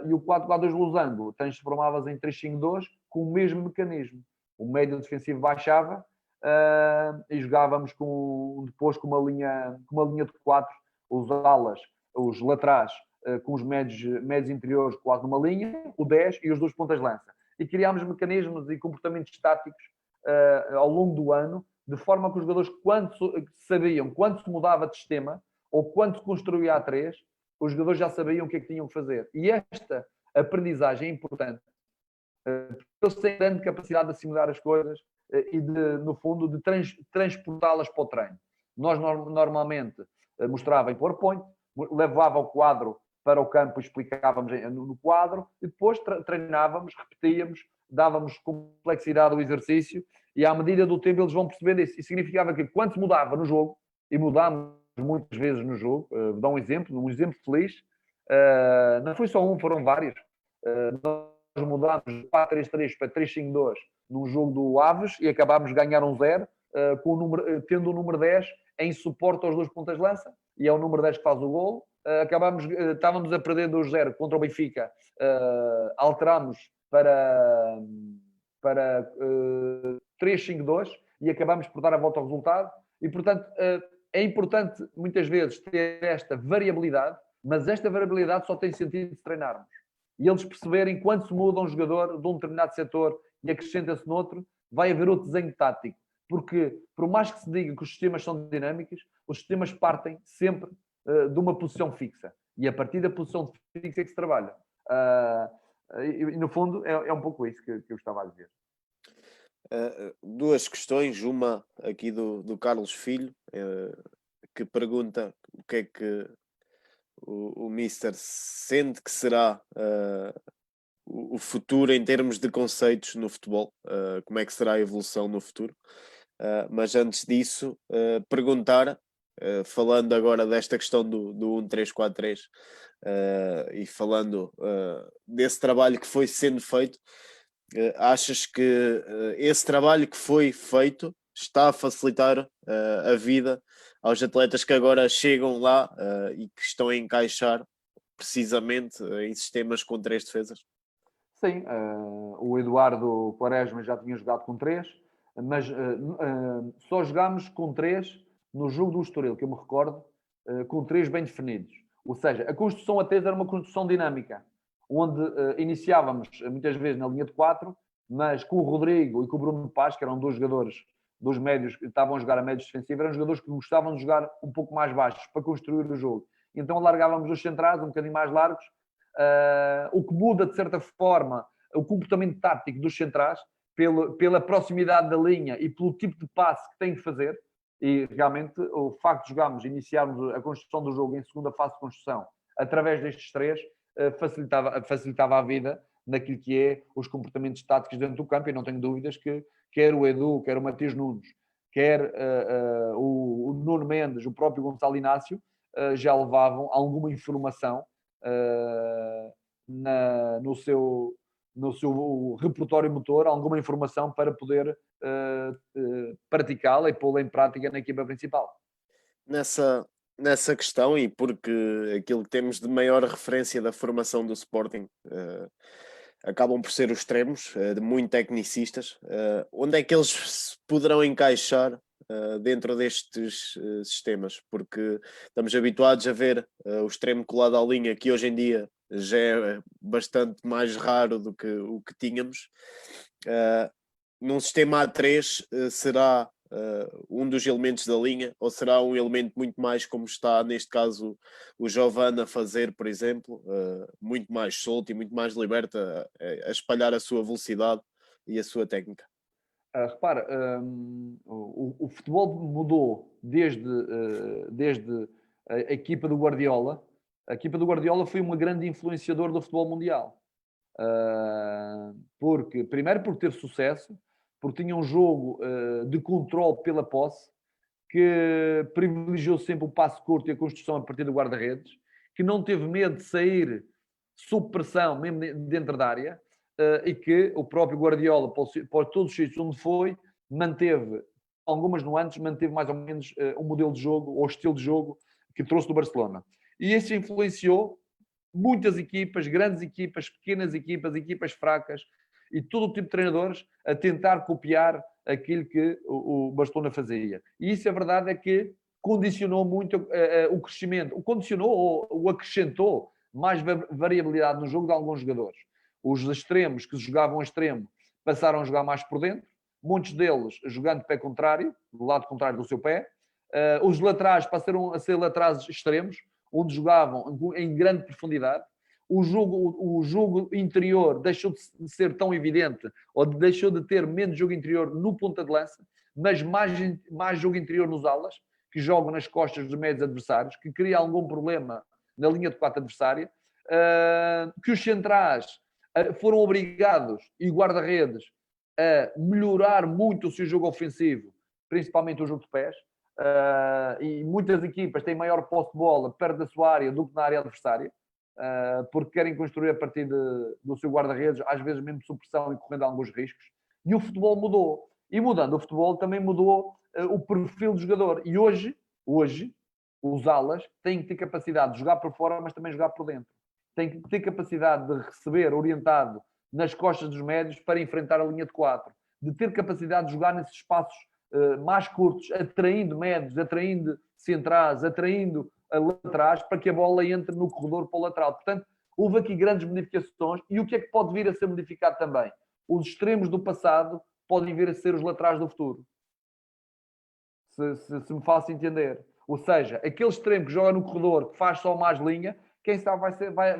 e o 4-4-2 losango transformava-se em 3-5-2 com o mesmo mecanismo. O médio defensivo baixava e jogávamos depois com uma linha de 4, os alas, os laterais, com os médios interiores quase numa linha, o 10 e os 2 pontas de lança. E criámos mecanismos e comportamentos táticos ao longo do ano, de forma que os jogadores, quando se mudava de sistema ou quando se construía a 3, os jogadores já sabiam o que é que tinham que fazer. E esta aprendizagem é importante, porque eles têm grande capacidade de assimilar as coisas e, no fundo, de transportá-las para o treino. Nós normalmente mostrava em PowerPoint, levava o quadro para o campo, explicávamos no quadro e depois treinávamos, repetíamos, dávamos complexidade ao exercício e à medida do tempo eles vão percebendo isso. E significava que quando se mudava no jogo, e mudámos muitas vezes no jogo, vou dar um exemplo feliz, não foi só um, foram vários. Nós mudámos de 4-3-3 para 3-5-2 num jogo do Aves e acabámos de ganhar 1-0, tendo o número 10 em suporte aos 2 pontas de lança, e é o número 10 que faz o golo. Estávamos a perder 2-0 contra o Benfica, alterámos para 3-5-2 e acabámos por dar a volta ao resultado. E, portanto, é importante muitas vezes ter esta variabilidade, mas esta variabilidade só tem sentido se treinarmos. E eles perceberem, quando se muda um jogador de um determinado setor e acrescenta-se noutro, vai haver outro desenho tático. Porque, por mais que se diga que os sistemas são dinâmicos, os sistemas partem sempre de uma posição fixa. E a partir da posição fixa é que se trabalha. E no fundo, é um pouco isso que eu estava a dizer. Duas questões, uma aqui do Carlos Filho, que pergunta o que é que o Mister sente que será o futuro em termos de conceitos no futebol, como é que será a evolução no futuro. Mas antes disso, perguntar, falando agora desta questão do 1-3-4-3 e falando desse trabalho que foi sendo feito, achas que esse trabalho que foi feito está a facilitar a vida aos atletas que agora chegam lá e que estão a encaixar precisamente em sistemas com 3 defesas? Sim, o Eduardo Quaresma já tinha jogado com 3, mas só jogámos com 3 no jogo do Estoril, que eu me recordo, com 3 bem definidos. Ou seja, a construção a 3 era uma construção dinâmica, onde iniciávamos muitas vezes na linha de 4, mas com o Rodrigo e com o Bruno Paz, que eram 2 jogadores, 2 médios que estavam a jogar a médios defensivos, eram jogadores que gostavam de jogar um pouco mais baixos para construir o jogo. Então alargávamos os centrais um bocadinho mais largos, o que muda de certa forma o comportamento tático dos centrais pela proximidade da linha e pelo tipo de passe que têm que fazer. E realmente o facto de iniciarmos a construção do jogo em segunda fase de construção através destes 3 facilitava a vida naquilo que é os comportamentos táticos dentro do campo. E não tenho dúvidas que quer o Edu, quer o Matias Nunes, quer o Nuno Mendes, o próprio Gonçalo Inácio já levavam alguma informação no seu repertório motor, alguma informação para poder praticá-la e pô-la em prática na equipa principal. Nessa questão, e porque aquilo que temos de maior referência da formação do Sporting acabam por ser os extremos, muito tecnicistas, onde é que eles se poderão encaixar dentro destes sistemas, porque estamos habituados a ver o extremo colado à linha, que hoje em dia já é bastante mais raro do que o que tínhamos. Num sistema A3 será um dos elementos da linha, ou será um elemento muito mais como está neste caso o Giovane a fazer, por exemplo, muito mais solto e muito mais liberto a espalhar a sua velocidade e a sua técnica? Repara, o futebol mudou desde a equipa do Guardiola. A equipa do Guardiola foi uma grande influenciadora do futebol mundial. Primeiro porque teve sucesso, porque tinha um jogo de controle pela posse, que privilegiou sempre o passo curto e a construção a partir do guarda-redes, que não teve medo de sair sob pressão, mesmo dentro da área, e que o próprio Guardiola, para todos os sítios onde foi, manteve algumas nuances, manteve mais ou menos um modelo de jogo ou estilo de jogo que trouxe do Barcelona. E isso influenciou muitas equipas, grandes equipas, pequenas equipas, equipas fracas e todo o tipo de treinadores a tentar copiar aquilo que o Barcelona fazia. E isso, a verdade é que condicionou muito o crescimento, condicionou ou o acrescentou mais variabilidade no jogo de alguns jogadores. Os extremos que jogavam a extremo passaram a jogar mais por dentro, muitos deles jogando pé contrário, do lado contrário do seu pé. Os laterais passaram a ser laterais extremos, onde jogavam em grande profundidade. O jogo interior deixou de ser tão evidente, ou deixou de ter menos jogo interior no ponta de lança, mas mais jogo interior nos alas, que jogam nas costas dos médios adversários, que cria algum problema na linha de 4 adversária, que os centrais foram obrigados, e guarda-redes, a melhorar muito o seu jogo ofensivo, principalmente o jogo de pés, e muitas equipas têm maior posse de bola perto da sua área do que na área adversária, porque querem construir a partir do seu guarda-redes, às vezes mesmo sob pressão e correndo alguns riscos. E o futebol mudou. E mudando o futebol também mudou o perfil do jogador. E hoje, os alas têm que ter capacidade de jogar por fora, mas também jogar por dentro. Têm que ter capacidade de receber orientado nas costas dos médios para enfrentar a linha de 4. De ter capacidade de jogar nesses espaços mais curtos, atraindo médios, atraindo centrais, atraindo laterais, para que a bola entre no corredor para o lateral. Portanto, houve aqui grandes modificações. E o que é que pode vir a ser modificado também? Os extremos do passado podem vir a ser os laterais do futuro. Se me faço entender. Ou seja, aquele extremo que joga no corredor, que faz só mais linha, quem sabe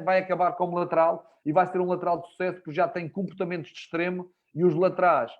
vai acabar como lateral e vai ser um lateral de sucesso, porque já tem comportamentos de extremo, e os laterais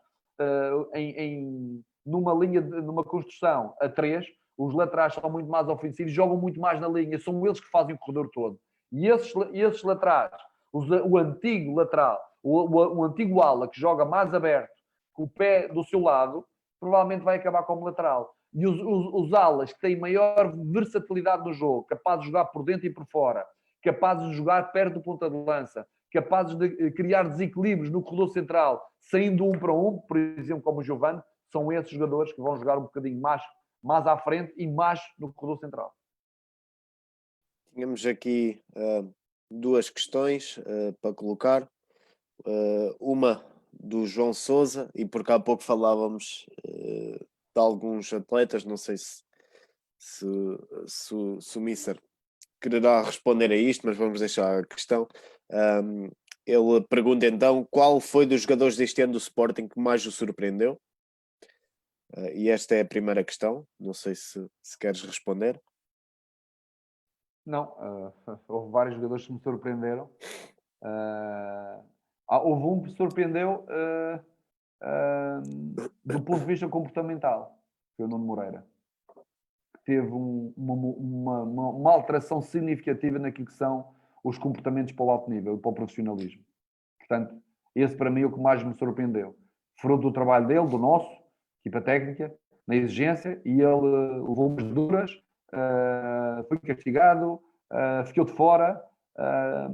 numa construção a 3, os laterais são muito mais ofensivos, jogam muito mais na linha, são eles que fazem o corredor todo. E esses laterais, o antigo lateral, o antigo ala que joga mais aberto, com o pé do seu lado, provavelmente vai acabar como lateral. E os alas que têm maior versatilidade no jogo, capazes de jogar por dentro e por fora, capazes de jogar perto do ponta de lança, capazes de criar desequilíbrios no corredor central, saindo 1 para 1, por exemplo, como o Giovane, são esses jogadores que vão jogar um bocadinho mais à frente e mais no corredor central. Tínhamos aqui duas questões para colocar. Uma do João Sousa, e porque há pouco falávamos de alguns atletas, não sei se o Mister quererá responder a isto, mas vamos deixar a questão. Ele pergunta então qual foi dos jogadores deste ano do Sporting que mais o surpreendeu? E esta é a primeira questão, não sei se queres responder. Não, houve vários jogadores que me surpreenderam. Houve um que me surpreendeu do ponto de vista comportamental, que foi o Nuno Moreira. Teve uma alteração significativa naquilo que são os comportamentos para o alto nível, para o profissionalismo. Portanto, esse para mim é o que mais me surpreendeu. Fruto do trabalho dele, do nosso, equipa técnica, na exigência, e ele levou umas duras, foi castigado, ficou de fora,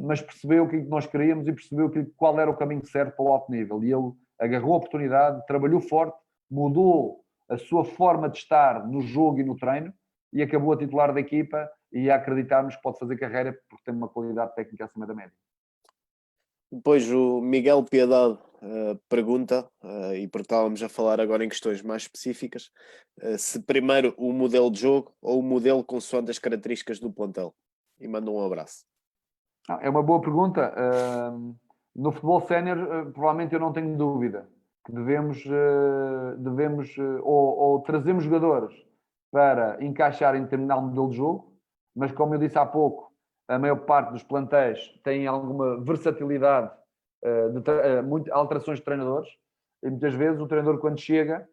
mas percebeu o que nós queríamos e percebeu qual era o caminho certo para o alto nível. E ele agarrou a oportunidade, trabalhou forte, mudou a sua forma de estar no jogo e no treino e acabou a titular da equipa e a acreditarmos que pode fazer carreira porque tem uma qualidade técnica acima da média. Depois o Miguel Piedade pergunta, e porque estávamos a falar agora em questões mais específicas, se primeiro o modelo de jogo ou o modelo consoante as características do plantel. E manda um abraço. É uma boa pergunta. No futebol sénior, provavelmente eu não tenho dúvida que devemos ou trazemos jogadores para encaixar em determinado modelo de jogo, mas como eu disse há pouco, a maior parte dos plantéis tem alguma versatilidade, alterações de treinadores, e muitas vezes o treinador, quando chega,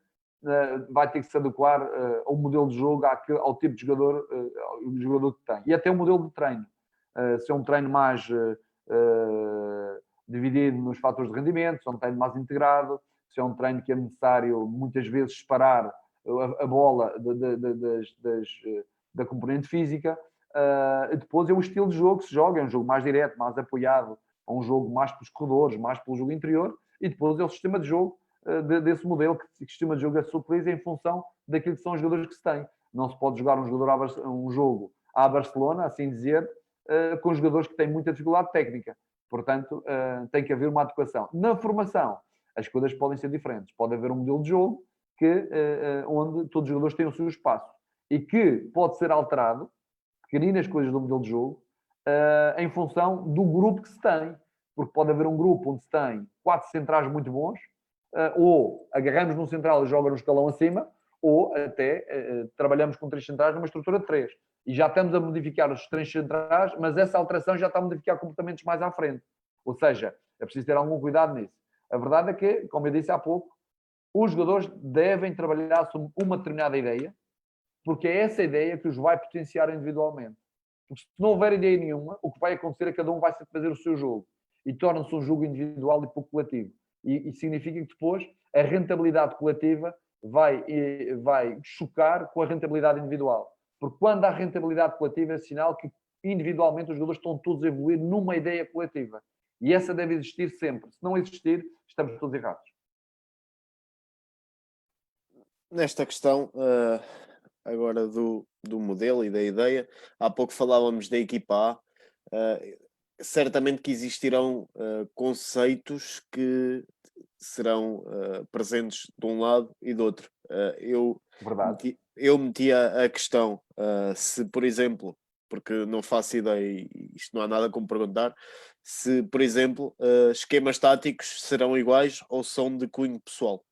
vai ter que se adequar ao modelo de jogo, ao tipo de jogador que tem. E até o modelo de treino. Se é um treino mais dividido nos fatores de rendimento, se é um treino mais integrado, se é um treino que é necessário muitas vezes separar a bola da componente física. Depois é o estilo de jogo que se joga, é um jogo mais direto, mais apoiado, é um jogo mais pelos corredores, mais pelo jogo interior, e depois é o sistema de jogo desse modelo, que o sistema de jogo se utiliza em função daquilo que são os jogadores que se têm. Não se pode jogar um jogo à Barcelona, assim dizer, com jogadores que têm muita dificuldade técnica. Portanto, tem que haver uma adequação. Na formação, as coisas podem ser diferentes. Pode haver um modelo de jogo onde todos os jogadores têm o seu espaço e que pode ser alterado, pequeninas coisas do modelo de jogo, em função do grupo que se tem. Porque pode haver um grupo onde se tem 4 centrais muito bons, ou agarramos num central e joga no escalão acima, ou até trabalhamos com 3 centrais numa estrutura de 3. E já estamos a modificar os 3 centrais, mas essa alteração já está a modificar comportamentos mais à frente. Ou seja, é preciso ter algum cuidado nisso. A verdade é que, como eu disse há pouco, os jogadores devem trabalhar sobre uma determinada ideia, porque é essa ideia que os vai potenciar individualmente. Porque se não houver ideia nenhuma, o que vai acontecer é que cada um vai fazer o seu jogo. E torna-se um jogo individual e pouco coletivo. E significa que depois a rentabilidade coletiva vai chocar com a rentabilidade individual. Porque quando há rentabilidade coletiva é sinal que individualmente os jogadores estão todos a evoluir numa ideia coletiva. E essa deve existir sempre. Se não existir, estamos todos errados. Nesta questão, agora do modelo e da ideia, há pouco falávamos da equipa A. Certamente que existirão conceitos que serão presentes de um lado e do outro. Eu metia a questão se, por exemplo, porque não faço ideia e isto não há nada como perguntar, se, por exemplo, esquemas táticos serão iguais ou são de cunho pessoal.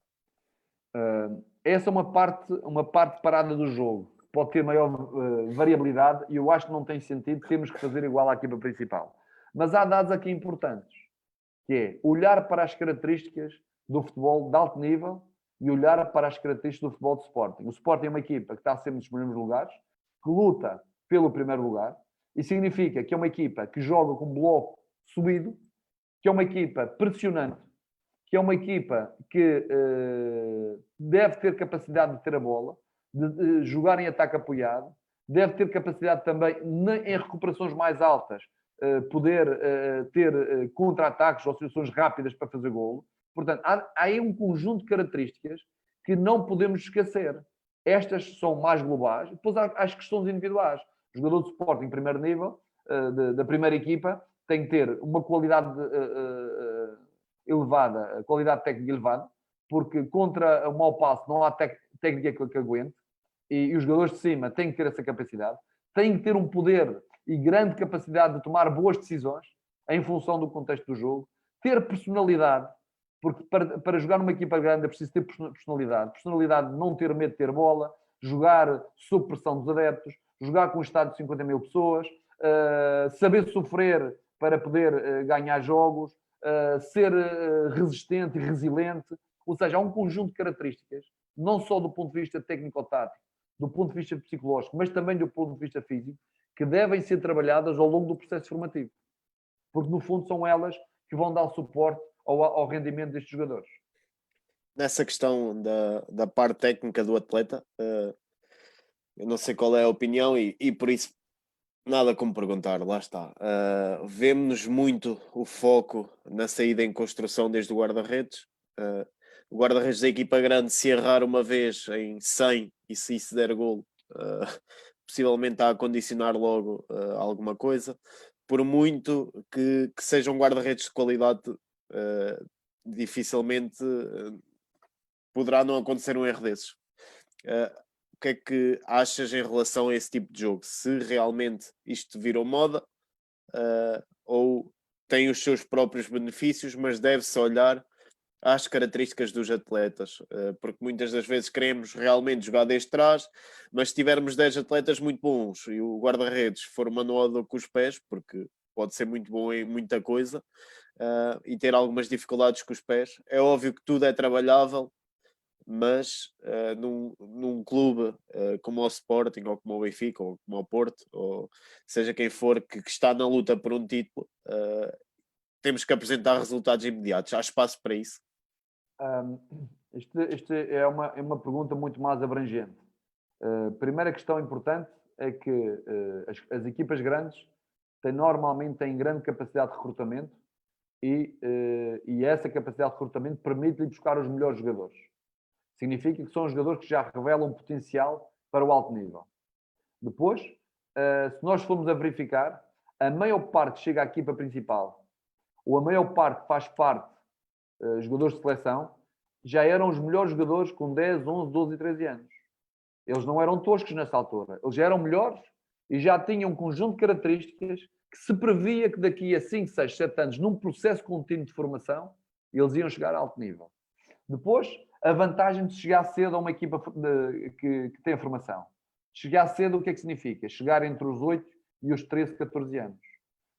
Essa é uma parte parada do jogo. Pode ter maior variabilidade e eu acho que não tem sentido. Temos que fazer igual à equipa principal. Mas há dados aqui importantes, que é olhar para as características do futebol de alto nível e olhar para as características do futebol de Sporting. O Sporting é uma equipa que está sempre nos primeiros lugares, que luta pelo primeiro lugar, e significa que é uma equipa que joga com bloco subido, que é uma equipa pressionante, que é uma equipa que deve ter capacidade de ter a bola, de jogar em ataque apoiado, deve ter capacidade também em recuperações mais altas, poder ter contra-ataques ou situações rápidas para fazer golo. Portanto, há aí um conjunto de características que não podemos esquecer. Estas são mais globais. Depois há as questões individuais. O jogador de Sporting, em primeiro nível, da primeira equipa, tem que ter uma qualidade elevada, qualidade técnica elevada, porque contra o mau passo não há técnica que aguente, e os jogadores de cima têm que ter essa capacidade, têm que ter um poder e grande capacidade de tomar boas decisões em função do contexto do jogo, ter personalidade, porque para jogar numa equipa grande é preciso ter personalidade. Personalidade de não ter medo de ter bola, jogar sob pressão dos adeptos, jogar com um estádio de 50 mil pessoas, saber sofrer para poder ganhar jogos, ser resistente e resiliente. Ou seja, há um conjunto de características, não só do ponto de vista técnico-tático, do ponto de vista psicológico, mas também do ponto de vista físico, que devem ser trabalhadas ao longo do processo formativo. Porque, no fundo, são elas que vão dar suporte ao rendimento destes jogadores. Nessa questão da parte técnica do atleta, eu não sei qual é a opinião e por isso nada como perguntar, lá está. Vemos muito o foco na saída em construção desde o guarda-redes. O guarda-redes da equipa grande, se errar uma vez em 100 e se isso der golo, possivelmente está a condicionar logo alguma coisa. Por muito que seja um guarda-redes de qualidade, dificilmente poderá não acontecer um erro desses. O que é que achas em relação a esse tipo de jogo? Se realmente isto virou moda, ou tem os seus próprios benefícios, mas deve-se olhar às características dos atletas, porque muitas das vezes queremos realmente jogar desde trás, mas se tivermos 10 atletas muito bons e o guarda-redes for manual com os pés, porque pode ser muito bom em muita coisa, e ter algumas dificuldades com os pés, é óbvio que tudo é trabalhável, mas num clube como o Sporting, ou como o Benfica, ou como o Porto, ou seja quem for que está na luta por um título, temos que apresentar resultados imediatos. Há espaço para isso? Este é uma pergunta muito mais abrangente. Primeira questão importante é que as equipas grandes normalmente têm grande capacidade de recrutamento e essa capacidade de recrutamento permite-lhe buscar os melhores jogadores. Significa que são jogadores que já revelam potencial para o alto nível. Depois, se nós formos a verificar, a maior parte chega à equipa principal, ou a maior parte faz parte jogadores de seleção, já eram os melhores jogadores com 10, 11, 12 e 13 anos. Eles não eram toscos nessa altura. Eles já eram melhores e já tinham um conjunto de características que se previa que daqui a 5, 6, 7 anos, num processo contínuo de formação, eles iam chegar a alto nível. Depois, a vantagem de chegar cedo a uma equipa que tem formação. Chegar cedo, o que é que significa? Chegar entre os 8 e os 13, 14 anos.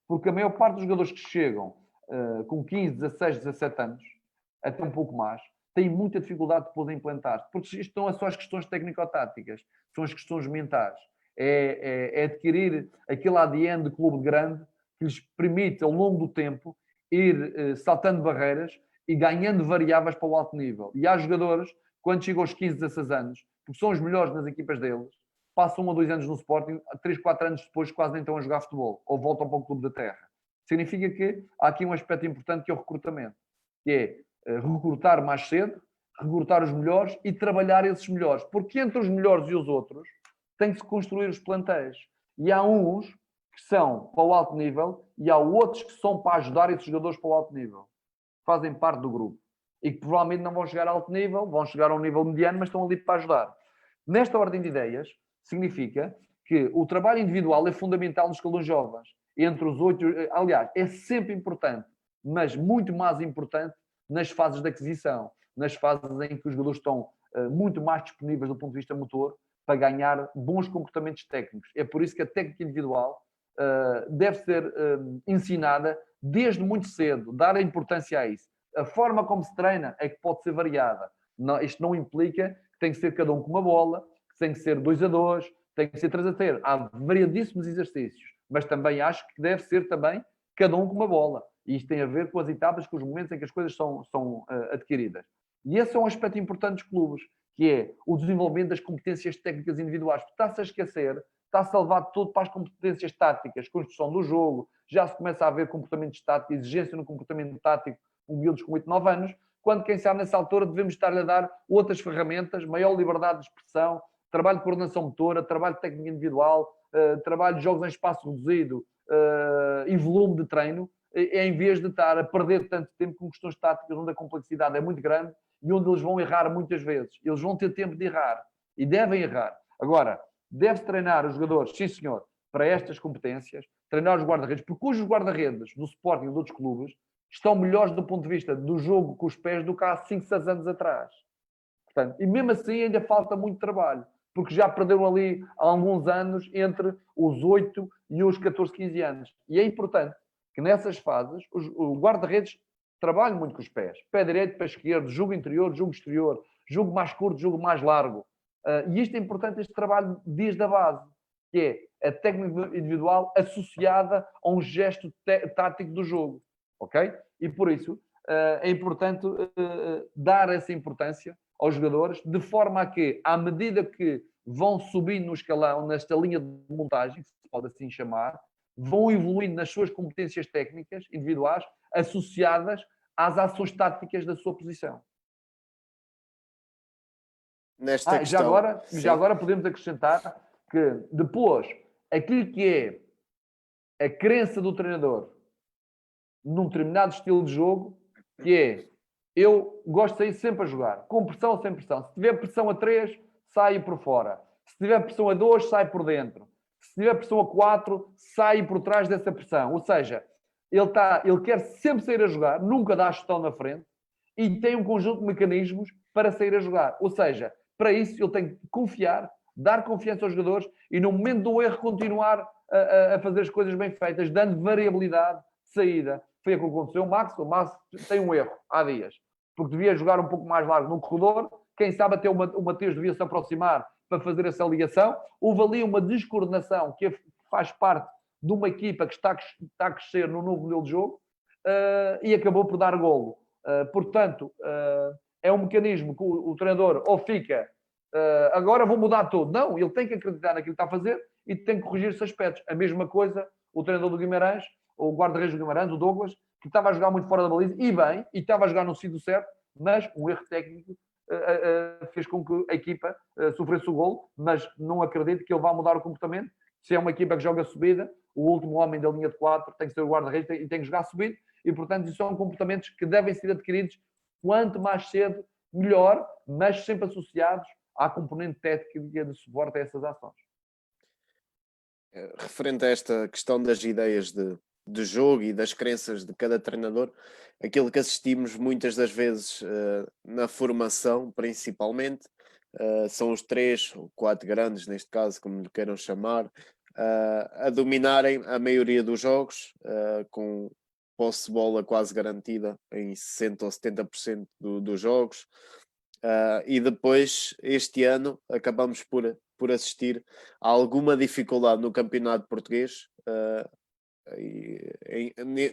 Porque a maior parte dos jogadores que chegam com 15, 16, 17 anos, até um pouco mais, têm muita dificuldade depois de implantar. Porque isto não é só as questões técnico-táticas, são as questões mentais. É adquirir aquele ADN de clube grande que lhes permite, ao longo do tempo, ir saltando barreiras e ganhando variáveis para o alto nível. E há jogadores, quando chegam aos 15, 16 anos, porque são os melhores nas equipas deles, passam 1 ou 2 anos no Sporting, 3, 4 anos depois quase nem estão a jogar futebol, ou voltam para o clube da terra. Significa que há aqui um aspecto importante que é o recrutamento, que é recrutar mais cedo, recrutar os melhores e trabalhar esses melhores. Porque entre os melhores e os outros tem que se construir os plantéis. E há uns que são para o alto nível e há outros que são para ajudar esses jogadores para o alto nível. Fazem parte do grupo. E que provavelmente não vão chegar a alto nível, vão chegar a um nível mediano, mas estão ali para ajudar. Nesta ordem de ideias, significa que o trabalho individual é fundamental nos escalões jovens. Entre os 8... Aliás, é sempre importante, mas muito mais importante nas fases de aquisição, nas fases em que os jogadores estão muito mais disponíveis do ponto de vista motor para ganhar bons comportamentos técnicos. É por isso que a técnica individual deve ser ensinada desde muito cedo, dar a importância a isso. A forma como se treina é que pode ser variada. Não, isto não implica que tem que ser cada um com uma bola, que tem que ser 2 a 2, tem que ser 3 a 3. Há variadíssimos exercícios, mas também acho que deve ser também cada um com uma bola. E isto tem a ver com as etapas, com os momentos em que as coisas são adquiridas. E esse é um aspecto importante dos clubes, que é o desenvolvimento das competências técnicas individuais. Porque está-se a esquecer, está-se a levar todo para as competências táticas, construção do jogo, já se começa a haver comportamentos táticos, exigência no comportamento tático, com miúdos com 8, 9 anos, quando, quem sabe, nessa altura devemos estar-lhe a dar outras ferramentas, maior liberdade de expressão, trabalho de coordenação motora, trabalho de técnica individual, trabalho de jogos em espaço reduzido e volume de treino, em vez de estar a perder tanto tempo com questões táticas onde a complexidade é muito grande e onde eles vão errar muitas vezes. Eles vão ter tempo de errar e devem errar. Agora, deve-se treinar os jogadores, sim senhor, para estas competências, treinar os guarda-redes, porque hoje os guarda-redes do Sporting e de outros clubes estão melhores do ponto de vista do jogo com os pés do que há 5, 6 anos atrás. Portanto, e mesmo assim ainda falta muito trabalho, porque já perderam ali há alguns anos entre os 8 e os 14, 15 anos. E é importante que nessas fases o guarda-redes trabalhe muito com os pés. Pé direito, pé esquerdo, jogo interior, jogo exterior, jogo mais curto, jogo mais largo. E isto é importante, este trabalho desde a base, que é a técnica individual associada a um gesto tático do jogo. Ok? E por isso é importante dar essa importância aos jogadores, de forma a que, à medida que vão subindo no escalão, nesta linha de montagem, que se pode assim chamar, vão evoluindo nas suas competências técnicas individuais associadas às ações táticas da sua posição. Nesta questão, já agora podemos acrescentar que depois, aquilo que é a crença do treinador num determinado estilo de jogo, que é eu gosto de sair sempre a jogar, com pressão ou sem pressão. Se tiver pressão a 3, saio por fora. Se tiver pressão a 2, sai por dentro. Se tiver pressão a 4, sai por trás dessa pressão. Ou seja, ele quer sempre sair a jogar, nunca dá a chutão na frente e tem um conjunto de mecanismos para sair a jogar. Ou seja, para isso ele tem que confiar, dar confiança aos jogadores e no momento do erro continuar a fazer as coisas bem feitas, dando variabilidade de saída. Foi o que aconteceu. O Max tem um erro há dias, porque devia jogar um pouco mais largo no corredor. Quem sabe até o Mateus devia se aproximar para fazer essa ligação. Houve ali uma descoordenação que faz parte de uma equipa que está a crescer no novo modelo de jogo e acabou por dar golo. Portanto, é um mecanismo que o treinador ou fica agora vou mudar tudo. Não, ele tem que acreditar naquilo que está a fazer e tem que corrigir esses aspectos. A mesma coisa o treinador do Guimarães, o guarda-redes do Guimarães, o Douglas, que estava a jogar muito fora da baliza, e bem, e estava a jogar no sítio certo, mas um erro técnico fez com que a equipa sofresse o golo, mas não acredito que ele vá mudar o comportamento. Se é uma equipa que joga subida, o último homem da linha de 4 tem que ser o guarda-redes e tem que jogar subido, e portanto isso são comportamentos que devem ser adquiridos quanto mais cedo, melhor, mas sempre associados à componente técnica de suporte a essas ações. Referente a esta questão das ideias de jogo e das crenças de cada treinador, aquilo que assistimos muitas das vezes na formação, principalmente, são os 3 ou 4 grandes, neste caso, como lhe queiram chamar, a dominarem a maioria dos jogos, com posse de bola quase garantida em 60% ou 70% dos jogos. E depois, este ano, acabamos por assistir a alguma dificuldade no campeonato português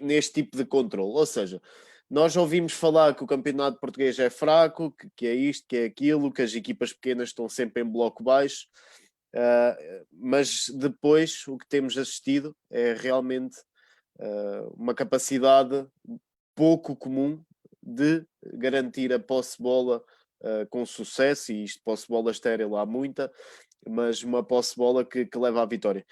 neste tipo de controle. Ou seja, nós ouvimos falar que o campeonato português é fraco, que é isto, que é aquilo, que as equipas pequenas estão sempre em bloco baixo, mas depois o que temos assistido é realmente uma capacidade pouco comum de garantir a posse de bola com sucesso, e isto posse de bola estéril há muita, mas uma posse de bola que leva à vitória.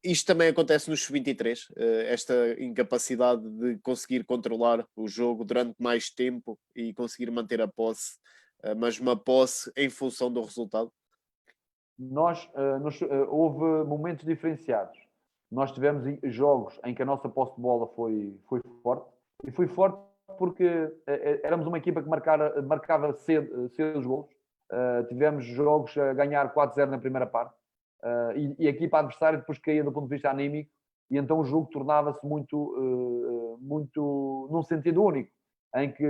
Isto também acontece no Sub-23, esta incapacidade de conseguir controlar o jogo durante mais tempo e conseguir manter a posse, mas uma posse em função do resultado. Houve momentos diferenciados. Nós tivemos jogos em que a nossa posse de bola foi forte, e foi forte porque éramos uma equipa que marcava cedo os golos. Tivemos jogos a ganhar 4-0 na primeira parte, e a equipa adversária depois caía do ponto de vista anímico, e então o jogo tornava-se muito num sentido único, em que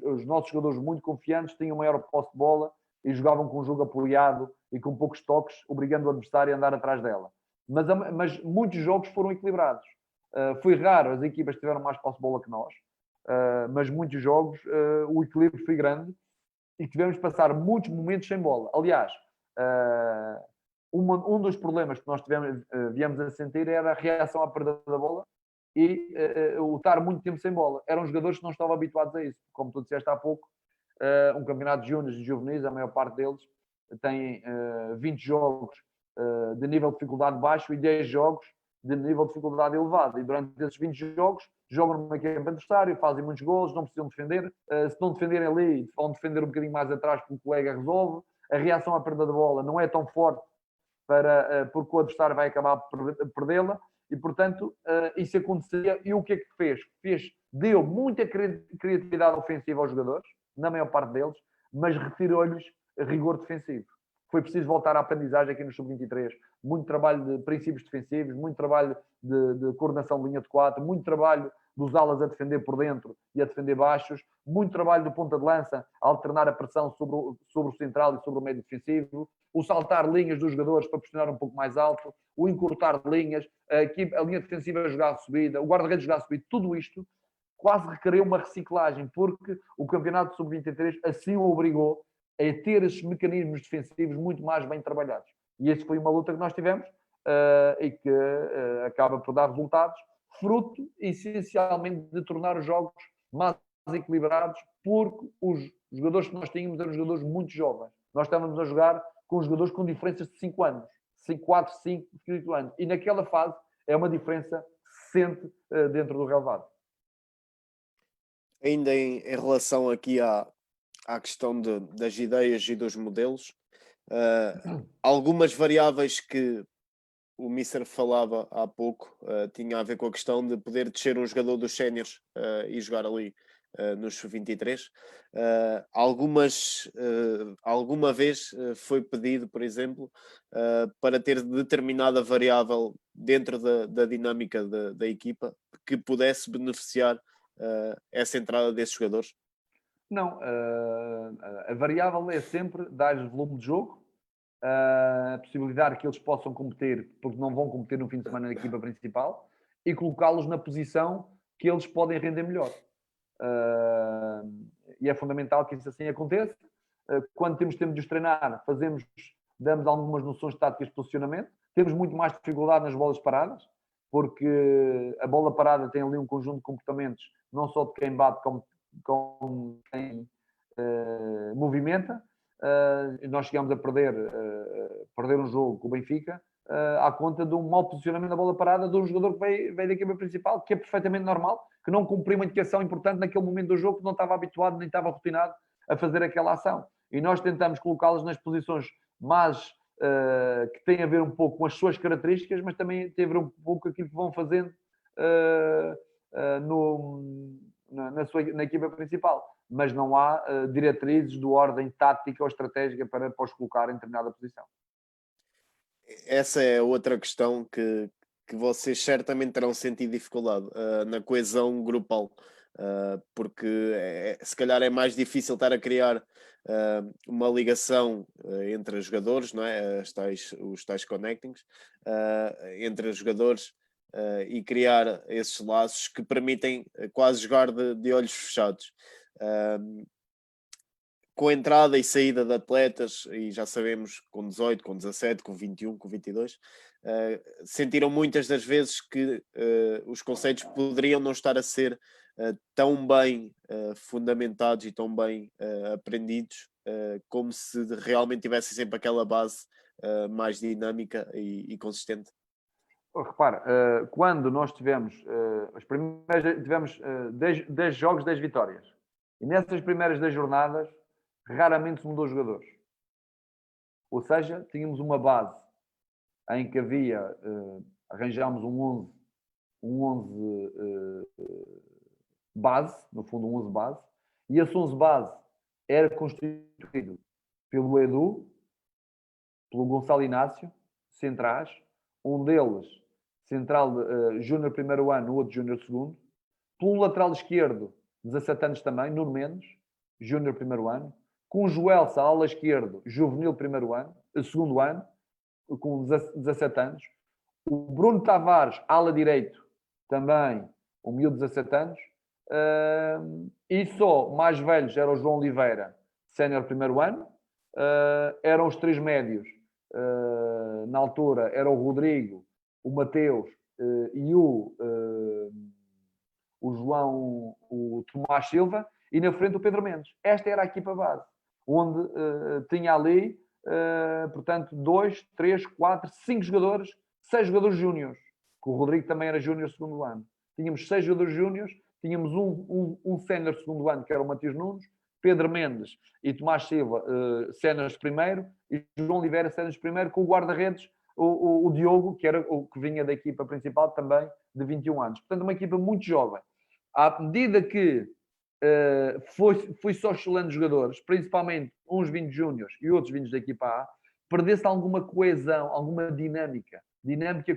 os nossos jogadores muito confiantes tinham maior posse de bola e jogavam com um jogo apoiado e com poucos toques, obrigando o adversário a andar atrás dela. Mas muitos jogos foram equilibrados. Foi raro, as equipas tiveram mais posse de bola que nós, mas muitos jogos o equilíbrio foi grande e tivemos de passar muitos momentos sem bola. Aliás, um dos problemas que nós viemos a sentir era a reação à perda da bola e o estar muito tempo sem bola. Eram jogadores que não estavam habituados a isso. Como tu disseste há pouco, um campeonato de júniores e juvenis, a maior parte deles tem 20 jogos de nível de dificuldade baixo e 10 jogos de nível de dificuldade elevado. E durante esses 20 jogos, jogam numa equipa adversária, fazem muitos golos, não precisam defender. Se não defenderem ali, vão defender um bocadinho mais atrás porque o colega resolve. A reação à perda da bola não é tão forte porque o adversário vai acabar por perdê-la. E, portanto, isso acontecia. E o que é que fez? Deu muita criatividade ofensiva aos jogadores, na maior parte deles, mas retirou-lhes rigor defensivo. Foi preciso voltar à aprendizagem aqui no Sub-23. Muito trabalho de princípios defensivos, muito trabalho de coordenação de linha de 4, muito trabalho dos alas a defender por dentro e a defender baixos, muito trabalho do ponta de lança a alternar a pressão sobre o central e sobre o meio defensivo, o saltar linhas dos jogadores para pressionar um pouco mais alto, o encurtar linhas, a linha defensiva a jogar a subida, o guarda-redes jogar a subida, tudo isto quase requeriu uma reciclagem, porque o campeonato Sub-23 assim o obrigou a ter esses mecanismos defensivos muito mais bem trabalhados. E essa foi uma luta que nós tivemos e que acaba por dar resultados, fruto essencialmente de tornar os jogos mais equilibrados, porque os jogadores que nós tínhamos eram jogadores muito jovens. Nós estávamos a jogar com jogadores com diferenças de 5 anos, 4, 5, 5 anos. E naquela fase é uma diferença que se sente dentro do relevado. Ainda em relação aqui à questão das ideias e dos modelos, algumas variáveis que o Mister falava há pouco, tinha a ver com a questão de poder descer um jogador dos séniores e jogar ali nos 23. Alguma vez foi pedido, por exemplo, para ter determinada variável dentro da dinâmica da equipa que pudesse beneficiar essa entrada desses jogadores? Não, a variável é sempre dar volume de jogo, a possibilidade que eles possam competir, porque não vão competir no fim de semana na equipa principal, e colocá-los na posição que eles podem render melhor. E é fundamental que isso assim aconteça. Quando temos tempo de os treinar, damos algumas noções táticas de posicionamento. Temos muito mais dificuldade nas bolas paradas, porque a bola parada tem ali um conjunto de comportamentos, não só de quem bate, como quem movimenta. Nós chegamos a perder um jogo com o Benfica à conta de um mau posicionamento da bola parada de um jogador que veio da equipa principal, que é perfeitamente normal, que não cumpriu uma indicação importante naquele momento do jogo, que não estava habituado nem estava rotinado a fazer aquela ação. E nós tentamos colocá-los nas posições mais que têm a ver um pouco com as suas características, mas também tem a ver um pouco com aquilo que vão fazendo na equipa principal. Mas não há diretrizes de ordem tática ou estratégica para os colocar em determinada posição. Essa é outra questão que vocês certamente terão sentido dificuldade na coesão grupal, porque se calhar é mais difícil estar a criar uma ligação entre os jogadores, não é? Os tais connectings, entre os jogadores e criar esses laços que permitem quase jogar de olhos fechados. Com a entrada e saída de atletas, e já sabemos com 18, com 17, com 21, com 22, sentiram muitas das vezes que os conceitos poderiam não estar a ser tão bem fundamentados e tão bem aprendidos, como se realmente tivessem sempre aquela base mais dinâmica e consistente. Repara, quando nós tivemos tivemos 10 jogos, 10 vitórias. E nessas primeiras 10 jornadas, raramente se mudou jogadores. Ou seja, tínhamos uma base em que havia, arranjámos um 11 base, no fundo um 11 base, e esse 11 base era constituído pelo Edu, pelo Gonçalo Inácio, centrais, um deles central júnior primeiro ano, o outro júnior segundo, pelo lateral esquerdo, 17 anos também, Nuno Mendes, júnior primeiro ano, com o Joelsa, ala esquerdo, juvenil primeiro ano, segundo ano, com 17 anos, o Bruno Tavares, ala direito, também, um miúdo de 17 anos, e só mais velhos era o João Oliveira, sénior primeiro ano, eram os três médios, na altura era o Rodrigo, o Mateus e o João, o Tomás Silva, e na frente o Pedro Mendes. Esta era a equipa base, onde tinha ali, portanto, 2, 3, 4, 5 jogadores, 6 jogadores júniores, que o Rodrigo também era júnior segundo ano. Tínhamos 6 jogadores júniores, tínhamos um sénior segundo ano, que era o Matias Nunes, Pedro Mendes e Tomás Silva, séniores primeiro, e João Oliveira, séniores primeiro, com o guarda-redes, o Diogo, que era o que vinha da equipa principal também, de 21 anos. Portanto, uma equipa muito jovem. À medida que foi só escalando jogadores, principalmente uns vindos júniores e outros vindos da equipa A, perdesse alguma coesão, alguma dinâmica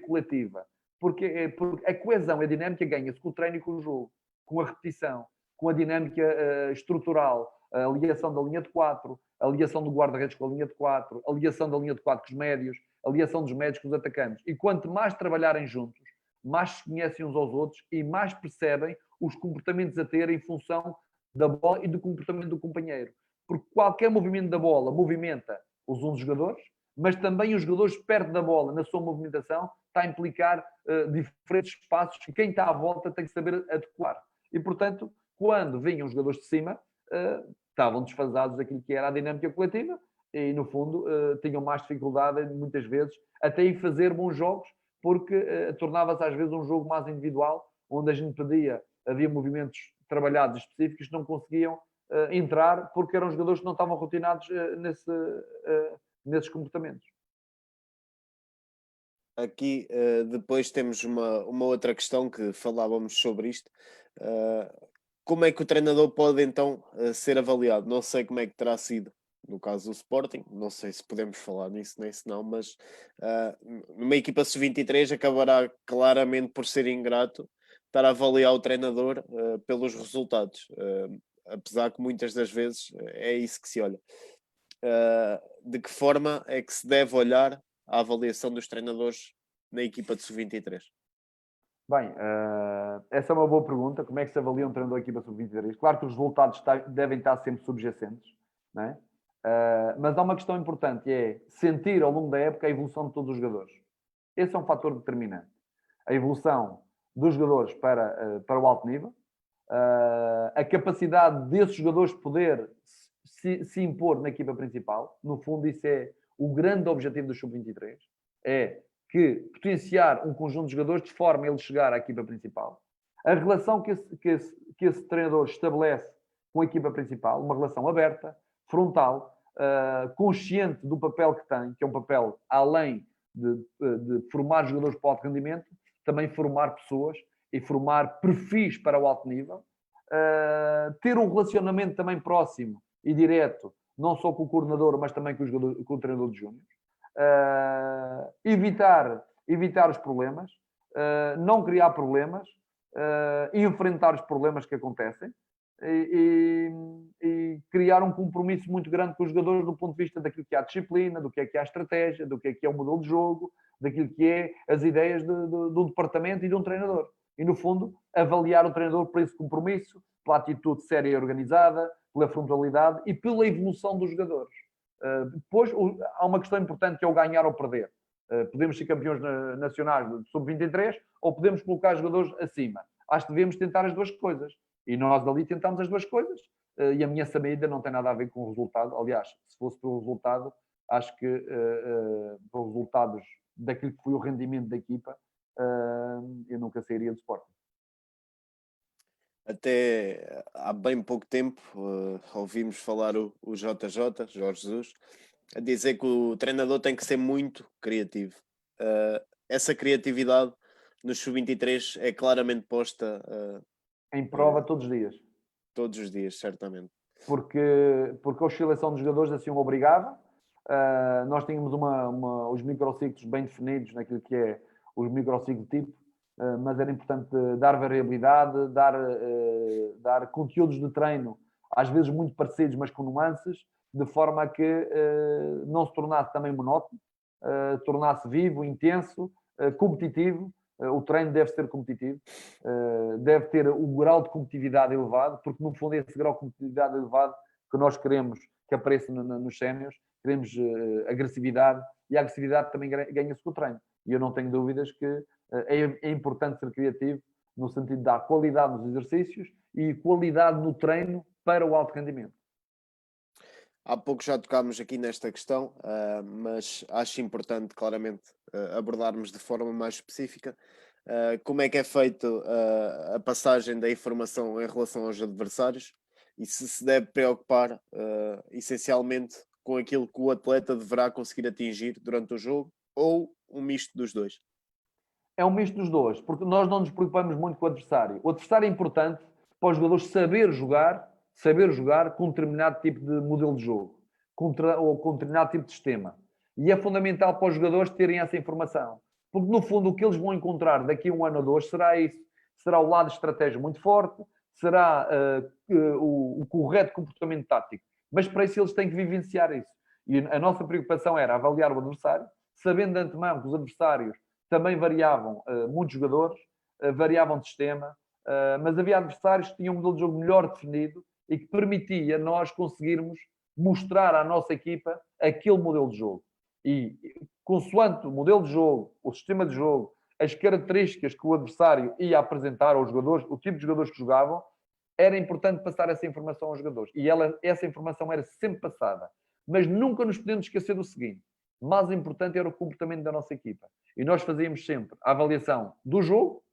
coletiva. Porque a coesão, a dinâmica ganha-se com o treino e com o jogo, com a repetição, com a dinâmica estrutural, a ligação da linha de 4, a ligação do guarda-redes com a linha de 4, a ligação da linha de 4 com os médios, a ligação dos médios com os atacantes. E quanto mais trabalharem juntos, mais se conhecem uns aos outros e mais percebem os comportamentos a ter em função da bola e do comportamento do companheiro. Porque qualquer movimento da bola movimenta os 11 jogadores, mas também os jogadores perto da bola, na sua movimentação, está a implicar diferentes passos que quem está à volta tem que saber adequar. E, portanto, quando vinham os jogadores de cima, estavam desfasados daquilo que era a dinâmica coletiva e, no fundo, tinham mais dificuldade, muitas vezes, até em fazer bons jogos, porque tornava-se às vezes um jogo mais individual, onde a gente havia movimentos trabalhados específicos não conseguiam entrar porque eram jogadores que não estavam rotinados nesses comportamentos. Aqui depois temos uma outra questão que falávamos sobre isto. Como é que o treinador pode então ser avaliado? Não sei como é que terá sido no caso do Sporting, não sei se podemos falar nisso nem se não, mas numa equipa sub-23 acabará claramente por ser ingrato estar a avaliar o treinador pelos resultados, apesar que muitas das vezes é isso que se olha. De que forma é que se deve olhar a avaliação dos treinadores na equipa de sub-23? Bem, essa é uma boa pergunta. Como é que se avalia um treinador da equipa sub-23? Claro que os resultados devem estar sempre subjacentes, não é? Mas há uma questão importante, é sentir ao longo da época a evolução de todos os jogadores. Esse é um fator determinante. A evolução dos jogadores para o alto nível, a capacidade desses jogadores poder se impor na equipa principal. No fundo, isso é o grande objetivo do sub-23. É que potenciar um conjunto de jogadores de forma a ele chegar à equipa principal. A relação que esse treinador estabelece com a equipa principal, uma relação aberta, frontal, consciente do papel que tem, que é um papel além de formar jogadores para o alto rendimento, também formar pessoas e formar perfis para o alto nível, ter um relacionamento também próximo e direto, não só com o coordenador, mas também com o treinador de júnior. Evitar os problemas, não criar problemas, enfrentar os problemas que acontecem e criar um compromisso muito grande com os jogadores do ponto de vista daquilo que é a disciplina, do que é a estratégia, do que é o modelo de jogo, daquilo que é as ideias do departamento e de um treinador. E, no fundo, avaliar o treinador por esse compromisso, pela atitude séria e organizada, pela frontalidade e pela evolução dos jogadores. Depois, há uma questão importante que é o ganhar ou perder. Podemos ser campeões nacionais de sub-23 ou podemos colocar jogadores acima. Acho que devemos tentar as duas coisas. E nós dali tentamos as duas coisas. E a minha saída não tem nada a ver com o resultado. Aliás, se fosse pelo resultado, acho que pelos resultados daquilo que foi o rendimento da equipa, eu nunca sairia do Sporting. Até há bem pouco tempo ouvimos falar o JJ, Jorge Jesus, a dizer que o treinador tem que ser muito criativo. Essa criatividade no sub-23 é claramente posta em prova todos os dias. Todos os dias, certamente. Porque a oscilação dos jogadores assim o obrigava. Nós tínhamos os microciclos bem definidos naquilo que é os microciclos tipo, mas era importante dar variabilidade, dar conteúdos de treino, às vezes muito parecidos, mas com nuances, de forma a que não se tornasse também monótono, tornasse vivo, intenso, competitivo. O treino deve ser competitivo, deve ter um grau de competitividade elevado, porque no fundo é esse grau de competitividade elevado que nós queremos que apareça nos séniores, queremos agressividade, e a agressividade também ganha-se com o treino. E eu não tenho dúvidas que é importante ser criativo no sentido de dar qualidade nos exercícios e qualidade no treino para o alto rendimento. Há pouco já tocámos aqui nesta questão, mas acho importante claramente abordarmos de forma mais específica como é que é feito a passagem da informação em relação aos adversários e se deve preocupar essencialmente com aquilo que o atleta deverá conseguir atingir durante o jogo ou um misto dos dois. É um misto dos dois, porque nós não nos preocupamos muito com o adversário. O adversário é importante para os jogadores saber jogar com um determinado tipo de modelo de jogo, ou com um determinado tipo de sistema. E é fundamental para os jogadores terem essa informação. Porque, no fundo, o que eles vão encontrar daqui a um ano ou dois será isso. Será o lado de estratégia muito forte, será o correto comportamento tático. Mas para isso eles têm que vivenciar isso. E a nossa preocupação era avaliar o adversário, sabendo de antemão que os adversários também variavam muitos jogadores, variavam de sistema, mas havia adversários que tinham um modelo de jogo melhor definido e que permitia nós conseguirmos mostrar à nossa equipa aquele modelo de jogo. E, consoante o modelo de jogo, o sistema de jogo, as características que o adversário ia apresentar aos jogadores, o tipo de jogadores que jogavam, era importante passar essa informação aos jogadores. E essa informação era sempre passada. Mas nunca nos podemos esquecer do seguinte: mais importante era o comportamento da nossa equipa. E nós fazíamos sempre a avaliação do jogo,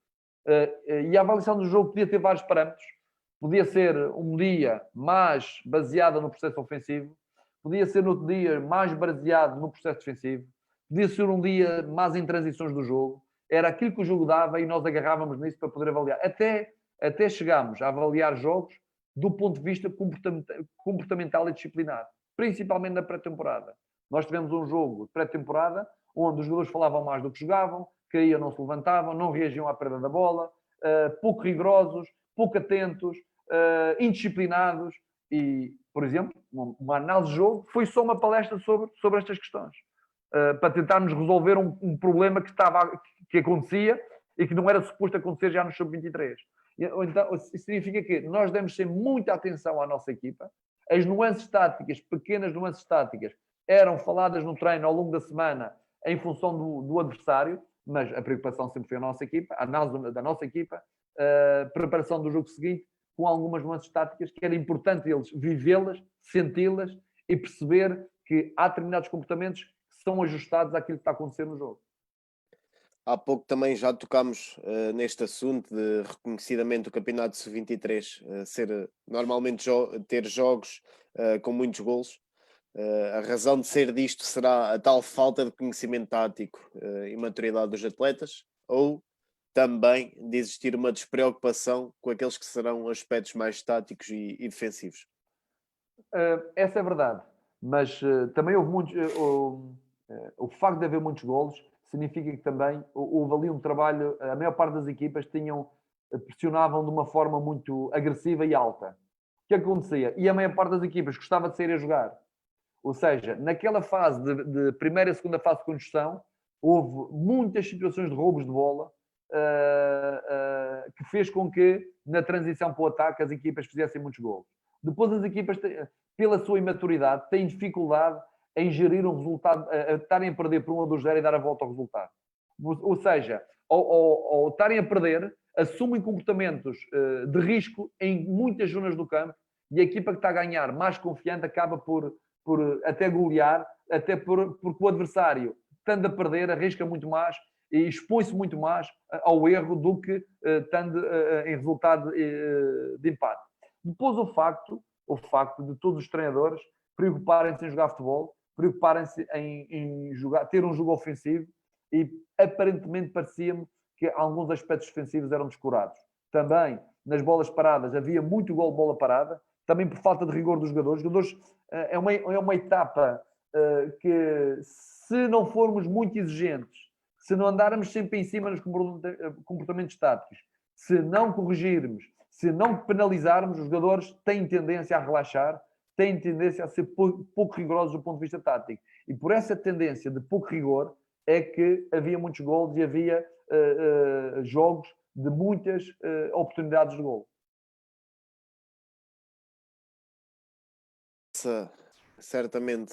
e a avaliação do jogo podia ter vários parâmetros. Podia ser um dia mais baseado no processo ofensivo, podia ser no outro dia mais baseado no processo defensivo, podia ser um dia mais em transições do jogo. Era aquilo que o jogo dava e nós agarrávamos nisso para poder avaliar. Até chegámos a avaliar jogos do ponto de vista comportamental e disciplinar, principalmente na pré-temporada. Nós tivemos um jogo de pré-temporada onde os jogadores falavam mais do que jogavam, caíam, não se levantavam, não reagiam à perda da bola, pouco rigorosos, pouco atentos, indisciplinados. E, por exemplo, uma análise de jogo foi só uma palestra sobre estas questões, para tentarmos resolver um problema que acontecia e que não era suposto acontecer já no sub-23. Então, isso significa que nós demos sempre muita atenção à nossa equipa. As nuances táticas, pequenas nuances táticas, eram faladas no treino ao longo da semana em função do adversário, mas a preocupação sempre foi a nossa equipa, a análise da nossa equipa, a preparação do jogo seguinte, com algumas nuances táticas que era importante eles vivê-las, senti-las e perceber que há determinados comportamentos que são ajustados àquilo que está a acontecer no jogo. Há pouco também já tocámos neste assunto de reconhecidamente o campeonato sub-23 ser normalmente ter jogos com muitos golos. A razão de ser disto será a tal falta de conhecimento tático e maturidade dos atletas, ou também de existir uma despreocupação com aqueles que serão aspectos mais táticos e defensivos? Essa é verdade, mas também houve muitos. O facto de haver muitos golos significa que também houve ali um trabalho. A maior parte das equipas pressionavam de uma forma muito agressiva e alta. O que acontecia? E a maior parte das equipas gostava de sair a jogar. Ou seja, naquela fase de primeira e segunda fase de construção, houve muitas situações de roubos de bola, que fez com que, na transição para o ataque, as equipas fizessem muitos gols. Depois as equipas, pela sua imaturidade, têm dificuldade em gerir um resultado, a estarem a perder por 1-2-0 e dar a volta ao resultado. Ou seja, ao estarem a perder, assumem comportamentos de risco em muitas zonas do campo e a equipa que está a ganhar mais confiante acaba por até golear, até porque o adversário, estando a perder, arrisca muito mais e expõe-se muito mais ao erro do que estando em resultado de empate. Depois o facto de todos os treinadores preocuparem-se em jogar futebol, preocuparem-se em jogar, ter um jogo ofensivo e aparentemente parecia-me que alguns aspectos defensivos eram descurados. Também nas bolas paradas havia muito gol de bola parada, também por falta de rigor dos jogadores. Os jogadores é uma etapa que, se não formos muito exigentes, se não andarmos sempre em cima nos comportamentos táticos, se não corrigirmos, se não penalizarmos, os jogadores têm tendência a relaxar, têm tendência a ser pouco rigorosos do ponto de vista tático. E por essa tendência de pouco rigor é que havia muitos golos e havia jogos de muitas oportunidades de golo. Certamente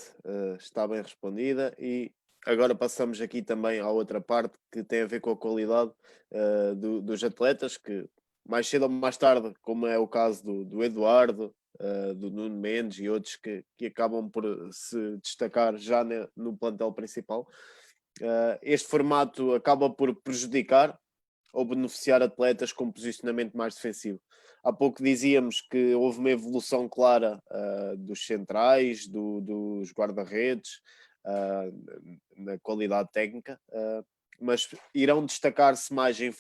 está bem respondida, e agora passamos aqui também à outra parte que tem a ver com a qualidade dos atletas, que mais cedo ou mais tarde, como é o caso do Eduardo, do Nuno Mendes e outros que acabam por se destacar já no plantel principal, este formato acaba por prejudicar ou beneficiar atletas com posicionamento mais defensivo. Há pouco dizíamos que houve uma evolução clara dos centrais, dos guarda-redes, na qualidade técnica, mas irão destacar-se mais em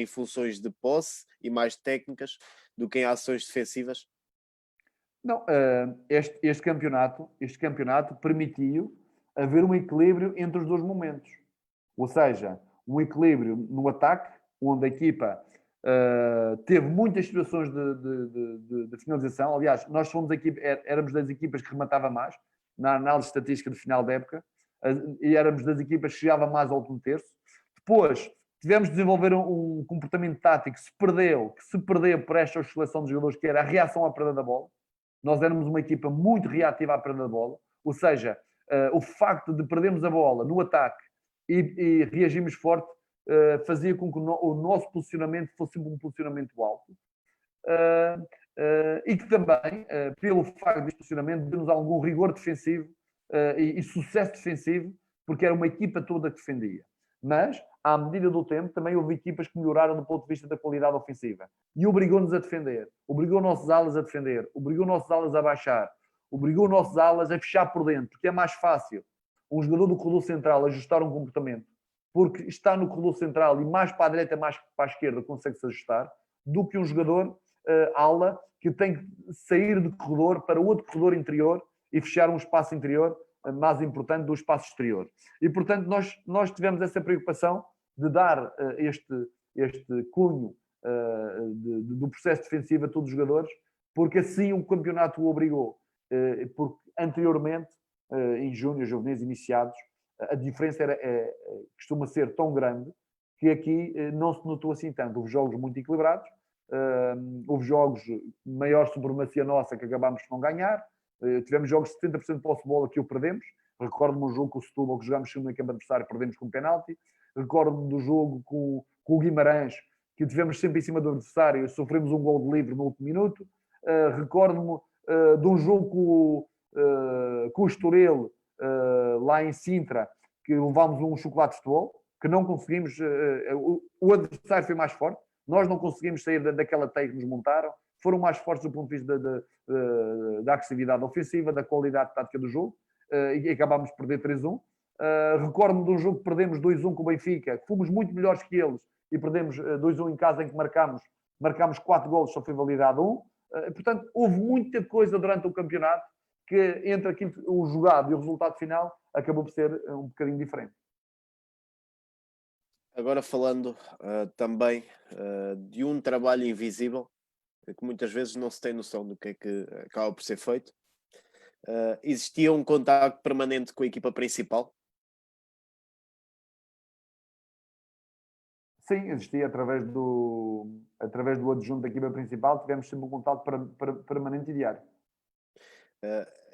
funções de posse e mais técnicas do que em ações defensivas? Não, este campeonato permitiu haver um equilíbrio entre os dois momentos. Ou seja, um equilíbrio no ataque, onde a equipa teve muitas situações de finalização. Aliás, nós éramos das equipas que rematava mais, na análise estatística de final da época, e éramos das equipas que chegava mais ao último terço. Depois, tivemos de desenvolver um comportamento tático que se perdeu por esta oscilação dos jogadores, que era a reação à perda da bola. Nós éramos uma equipa muito reativa à perda da bola, ou seja, o facto de perdermos a bola no ataque e reagirmos forte fazia com que o nosso posicionamento fosse um posicionamento alto. E que também, pelo facto deste posicionamento, deu-nos algum rigor defensivo e sucesso defensivo, porque era uma equipa toda que defendia. Mas, à medida do tempo, também houve equipas que melhoraram do ponto de vista da qualidade ofensiva. E obrigou-nos a defender. Obrigou nossos alas a defender. Obrigou nossos alas a baixar. Obrigou nossos alas a fechar por dentro. Porque é mais fácil um jogador do corredor central ajustar um comportamento, porque está no corredor central e mais para a direita, mais para a esquerda consegue-se ajustar, do que um jogador ala que tem que sair do corredor para outro corredor interior e fechar um espaço interior mais importante do espaço exterior. E, portanto, nós tivemos essa preocupação de dar este cunho do processo defensivo a todos os jogadores, porque assim o campeonato o obrigou. Porque anteriormente, em júnior, juvenis iniciados, a diferença costuma ser tão grande que aqui não se notou assim tanto. Houve jogos muito equilibrados, houve jogos de maior supremacia nossa que acabámos por não ganhar, tivemos jogos de 70% de posse de bola que o perdemos. Recordo-me um jogo com o Setúbal que jogámos segundo em campo adversário e perdemos com um penalti. Recordo-me do jogo com o Guimarães, que tivemos sempre em cima do adversário e sofremos um gol de livre no último minuto. Recordo-me de um jogo com o Estoril, lá em Sintra, que levámos um chocolate de futebol, que não conseguimos, o adversário foi mais forte, nós não conseguimos sair daquela teia que nos montaram, foram mais fortes do ponto de vista da agressividade ofensiva, da qualidade tática do jogo, e acabámos por perder 3-1. Recordo-me de um jogo que perdemos 2-1 com o Benfica, fomos muito melhores que eles e perdemos 2-1 em casa, em que marcámos 4 golos, só foi validado 1. Portanto, houve muita coisa durante o campeonato que entre aquilo, o jogado e o resultado final acabou por ser um bocadinho diferente. Agora falando também de um trabalho invisível, que muitas vezes não se tem noção do que é que acaba por ser feito. Existia um contacto permanente com a equipa principal? Sim, existia através do adjunto da equipa principal, tivemos sempre um contato permanente e diário.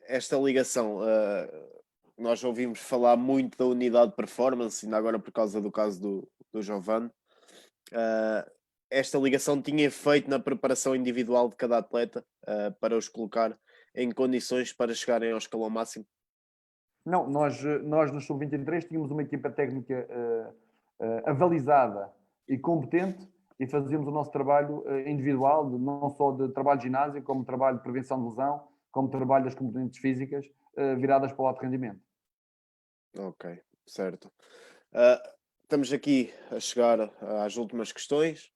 Esta ligação, nós ouvimos falar muito da unidade de performance, ainda agora por causa do caso do Giovane. Esta ligação tinha efeito na preparação individual de cada atleta para os colocar em condições para chegarem ao escalão máximo? Não, nós no Sub-23 tínhamos uma equipa técnica avalizada e competente e fazíamos o nosso trabalho individual, não só de trabalho de ginásio, como trabalho de prevenção de lesão, como trabalho das componentes físicas viradas para o alto rendimento. Ok, certo. Estamos aqui a chegar às últimas questões.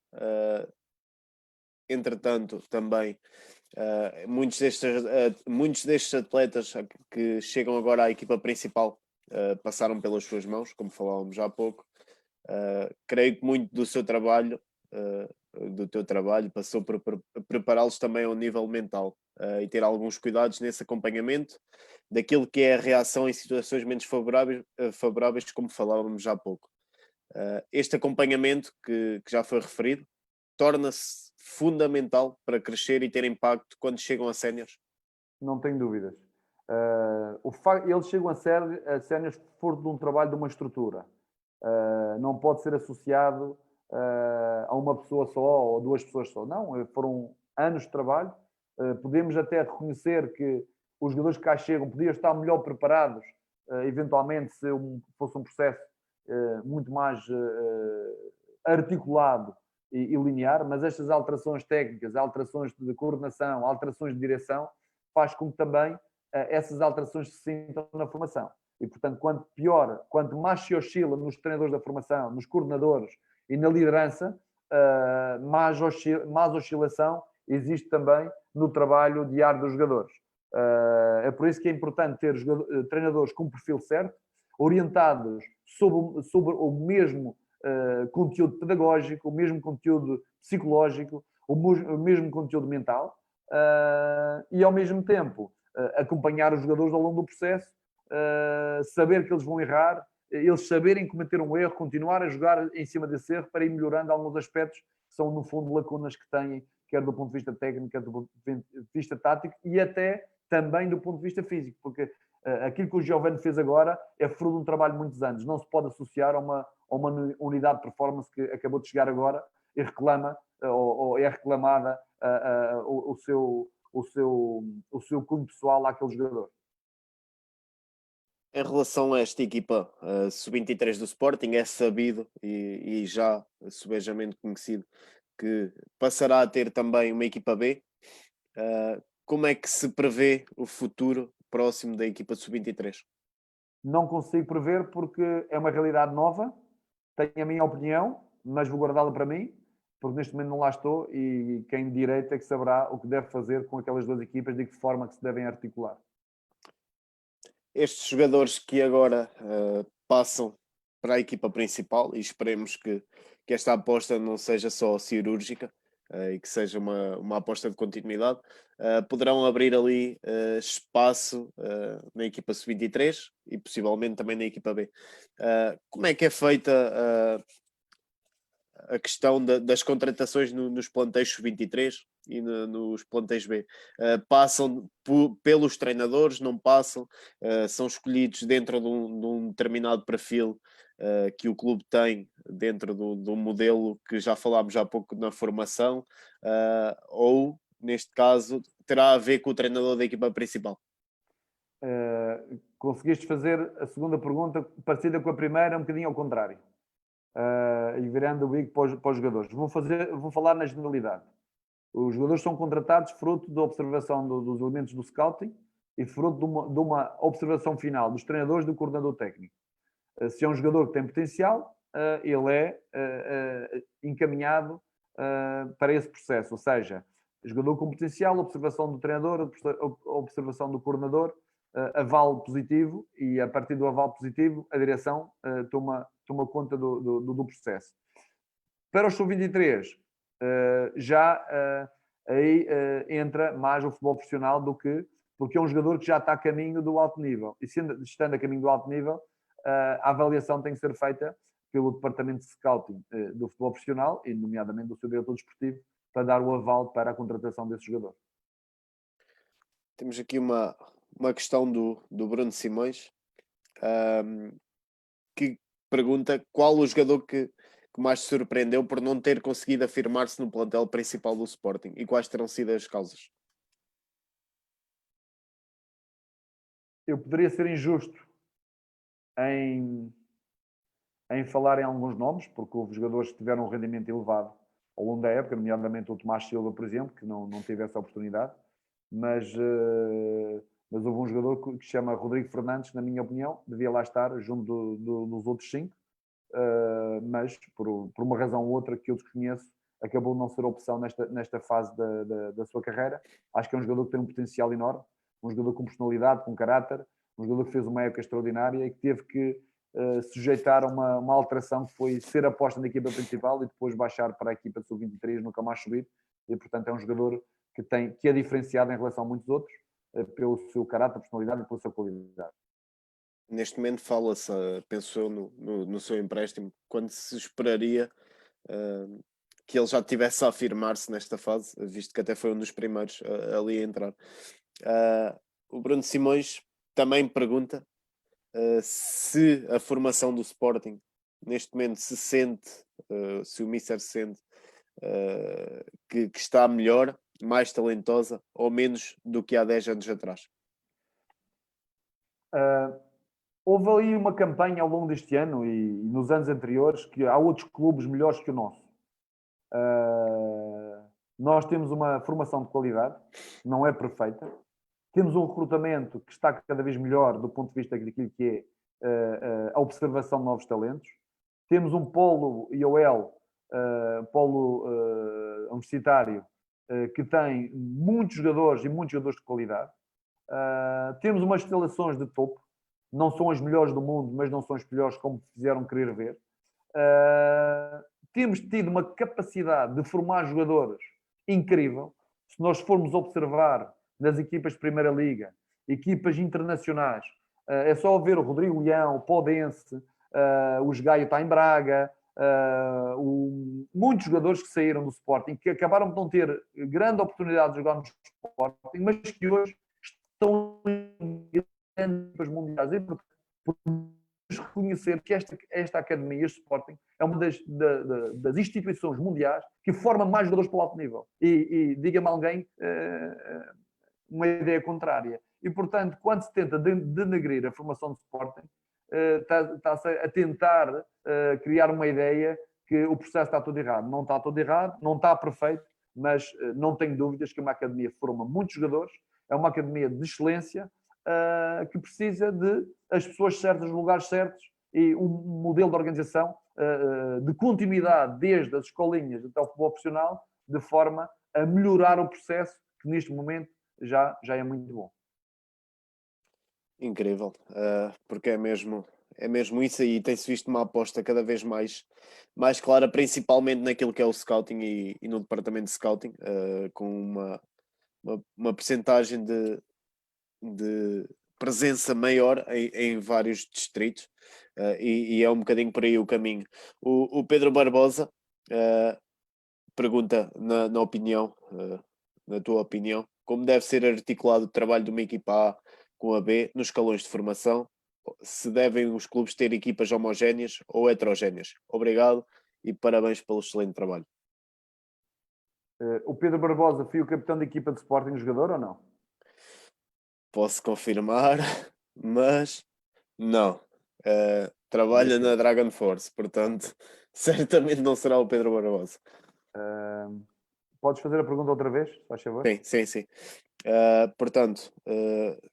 Entretanto, também muitos destes atletas que chegam agora à equipa principal passaram pelas suas mãos, como falávamos há pouco. Creio que muito do seu trabalho, do teu trabalho, passou por prepará-los também ao nível mental e ter alguns cuidados nesse acompanhamento daquilo que é a reação em situações menos favoráveis, como falávamos há pouco. Este acompanhamento que já foi referido torna-se fundamental para crescer e ter impacto quando chegam a séniores? Não tenho dúvidas. Eles chegam a séniores fruto de um trabalho de uma estrutura. Não pode ser associado a uma pessoa só ou duas pessoas só. Não, foram anos de trabalho. Podemos até reconhecer que os jogadores que cá chegam podiam estar melhor preparados, eventualmente, se fosse um processo muito mais articulado e linear, mas estas alterações técnicas, alterações de coordenação, alterações de direção, faz com que também essas alterações se sintam na formação. E, portanto, quanto mais se oscila nos treinadores da formação, nos coordenadores e na liderança, mais oscilação existe também no trabalho diário dos jogadores. É por isso que é importante ter treinadores com o perfil certo, orientados sobre o mesmo conteúdo pedagógico, o mesmo conteúdo psicológico, o mesmo conteúdo mental, e ao mesmo tempo acompanhar os jogadores ao longo do processo, saber que eles vão errar, eles saberem cometer um erro, continuar a jogar em cima desse erro para ir melhorando alguns aspectos que são, no fundo, lacunas que têm, quer do ponto de vista técnico, quer do ponto de vista tático e até também do ponto de vista físico, porque aquilo que o Giovane fez agora é fruto de um trabalho de muitos anos, não se pode associar a uma unidade de performance que acabou de chegar agora e reclama, ou é reclamada o seu cunho pessoal àquele jogador. Em relação a esta equipa sub-23 do Sporting, é sabido e já subejamente conhecido que passará a ter também uma equipa B. Como é que se prevê o futuro próximo da equipa sub-23? Não consigo prever porque é uma realidade nova, tenho a minha opinião, mas vou guardá-la para mim, porque neste momento não lá estou e quem de direito é que saberá o que deve fazer com aquelas duas equipas, de que forma que se devem articular. Estes jogadores que agora passam para a equipa principal, e esperemos que esta aposta não seja só cirúrgica e que seja uma aposta de continuidade, poderão abrir ali espaço na equipa sub-23 e possivelmente também na equipa B. Como é que é feita a questão das contratações nos plantéis sub-23 e nos plantéis B? Passam pelos treinadores, não passam? São escolhidos dentro de um determinado perfil que o clube tem dentro do modelo que já falámos há pouco na formação, ou, neste caso, terá a ver com o treinador da equipa principal? Conseguiste fazer a segunda pergunta parecida com a primeira, um bocadinho ao contrário. E virando o bico para os jogadores. Vou falar na generalidade. Os jogadores são contratados fruto da observação dos elementos do scouting e fruto de uma observação final dos treinadores e do coordenador técnico. Se é um jogador que tem potencial, ele é encaminhado para esse processo. Ou seja, jogador com potencial, observação do treinador, observação do coordenador, aval positivo, e a partir do aval positivo a direção toma conta do processo. Para os sub-23, já aí entra mais o futebol profissional porque é um jogador que já está a caminho do alto nível. E estando a caminho do alto nível, a avaliação tem que ser feita pelo departamento de scouting do futebol profissional, e nomeadamente do seu diretor desportivo, para dar o aval para a contratação desse jogador. Temos aqui uma questão do Bruno Simões, que pergunta qual o jogador que mais te surpreendeu por não ter conseguido afirmar-se no plantel principal do Sporting e quais terão sido as causas? Eu poderia ser injusto em falar em alguns nomes, porque houve jogadores que tiveram um rendimento elevado ao longo da época, nomeadamente o Tomás Silva, por exemplo, que não teve essa oportunidade, mas houve um jogador que se chama Rodrigo Fernandes, que, na minha opinião, devia lá estar junto dos outros 5, mas por uma razão ou outra que eu desconheço, acabou não ser opção nesta fase da sua carreira. Acho que é um jogador que tem um potencial enorme, um jogador com personalidade, com caráter, um jogador que fez uma época extraordinária e que teve que sujeitar a uma alteração que foi ser aposta na equipa principal e depois baixar para a equipa de sub-23, nunca mais subir. E, portanto, é um jogador que é diferenciado em relação a muitos outros pelo seu caráter, personalidade e pela sua qualidade. Neste momento fala-se, penso eu, no seu empréstimo, quando se esperaria que ele já tivesse a afirmar-se nesta fase, visto que até foi um dos primeiros ali a entrar. O Bruno Simões também pergunta se a formação do Sporting neste momento se sente, se o Mister sente que está melhor, mais talentosa ou menos do que há 10 anos atrás. Houve ali uma campanha ao longo deste ano e nos anos anteriores que há outros clubes melhores que o nosso. Nós temos uma formação de qualidade, não é perfeita. Temos um recrutamento que está cada vez melhor do ponto de vista daquilo que é a observação de novos talentos. Temos um polo IOL, polo universitário, que tem muitos jogadores e muitos jogadores de qualidade. Temos umas instalações de topo, não são as melhores do mundo, mas não são as piores como fizeram querer ver. Temos tido uma capacidade de formar jogadores incrível. Se nós formos observar nas equipas de Primeira Liga, equipas internacionais, é só ver o Rodrigo Leão, o Podense, o Gaio está em Braga, muitos jogadores que saíram do Sporting, que acabaram de não ter grande oportunidade de jogar no Sporting, mas que hoje estão em grandes mundiais. E por reconhecer que esta academia, este Sporting, é uma das instituições mundiais que forma mais jogadores para o alto nível. E diga-me alguém uma ideia contrária. e, portanto, quando se tenta denegrir a formação de Sporting, está-se a tentar criar uma ideia que o processo está todo errado. Não está todo errado, não está perfeito, mas não tenho dúvidas que é uma academia que forma muitos jogadores, é uma academia de excelência que precisa de as pessoas certas, os lugares certos e um modelo de organização de continuidade desde as escolinhas até o futebol profissional, de forma a melhorar o processo que neste momento já é muito bom. Incrível, porque é mesmo isso aí. Tem-se visto uma aposta cada vez mais clara, principalmente naquilo que é o scouting e no departamento de scouting, com uma percentagem de presença maior em vários distritos, e é um bocadinho por aí o caminho. O Pedro Barbosa pergunta, na opinião, na tua opinião, como deve ser articulado o trabalho de uma equipa A com a B nos escalões de formação? Se devem os clubes ter equipas homogéneas ou heterogéneas? Obrigado e parabéns pelo excelente trabalho. O Pedro Barbosa foi o capitão da equipa de Sporting, jogador ou não? Posso confirmar, mas não. Trabalha na Dragon Force, portanto, certamente não será o Pedro Barbosa. Podes fazer a pergunta outra vez, se faz favor? Sim. Portanto,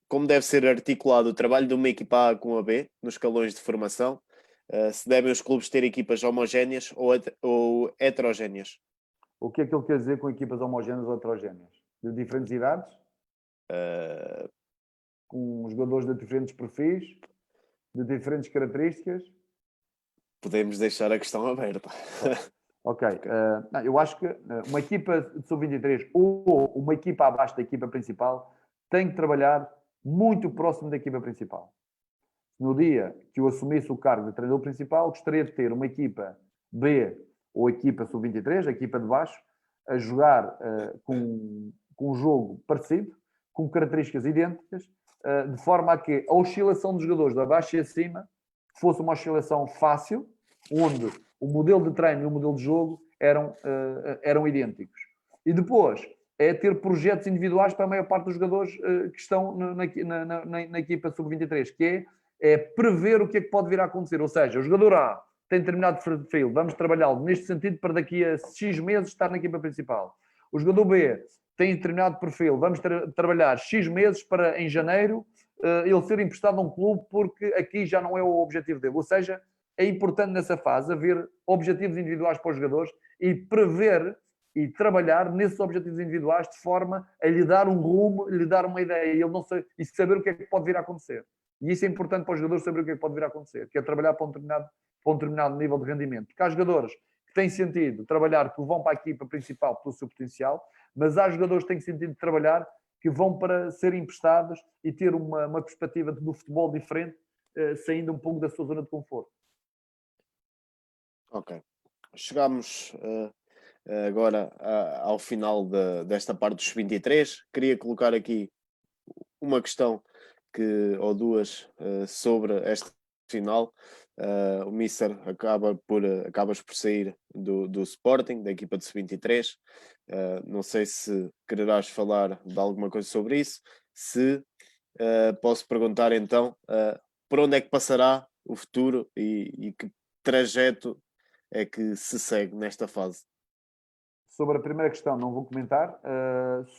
como deve ser articulado o trabalho de uma equipa A com a B nos escalões de formação? Se devem os clubes ter equipas homogéneas ou heterogéneas? O que é que ele quer dizer com equipas homogéneas ou heterogéneas? De diferentes idades? Com jogadores de diferentes perfis? De diferentes características? Podemos deixar a questão aberta. Ok. Eu acho que uma equipa de sub-23 ou uma equipa abaixo da equipa principal tem que trabalhar muito próximo da equipa principal. No dia que eu assumisse o cargo de treinador principal, gostaria de ter uma equipa B ou equipa sub-23, a equipa de baixo, a jogar com um jogo parecido, com características idênticas, de forma a que a oscilação dos jogadores de abaixo e acima fosse uma oscilação fácil, onde o modelo de treino e o modelo de jogo eram idênticos. E depois é ter projetos individuais para a maior parte dos jogadores que estão na equipa sub-23, que é prever o que é que pode vir a acontecer. Ou seja, o jogador A tem determinado perfil, vamos trabalhá-lo neste sentido para daqui a X meses estar na equipa principal. O jogador B tem determinado perfil, vamos trabalhar X meses para em janeiro ele ser emprestado a um clube porque aqui já não é o objetivo dele. Ou seja, é importante nessa fase haver objetivos individuais para os jogadores e prever e trabalhar nesses objetivos individuais de forma a lhe dar um rumo, lhe dar uma ideia e ele não sei, e saber o que é que pode vir a acontecer. E isso é importante para os jogadores saber o que é que pode vir a acontecer, que é trabalhar para um determinado nível de rendimento. Porque há jogadores que têm sentido trabalhar que vão para a equipa principal pelo seu potencial, mas há jogadores que têm sentido de trabalhar que vão para serem emprestados e ter uma perspectiva do futebol diferente, saindo um pouco da sua zona de conforto. Ok. Chegamos agora ao final desta parte dos 23. Queria colocar aqui uma questão ou duas sobre esta final. O Mister acabas por sair do Sporting, da equipa de sub-23. Não sei se quererás falar de alguma coisa sobre isso. Se posso perguntar então por onde é que passará o futuro e que trajeto é que se segue nesta fase? Sobre a primeira questão, não vou comentar.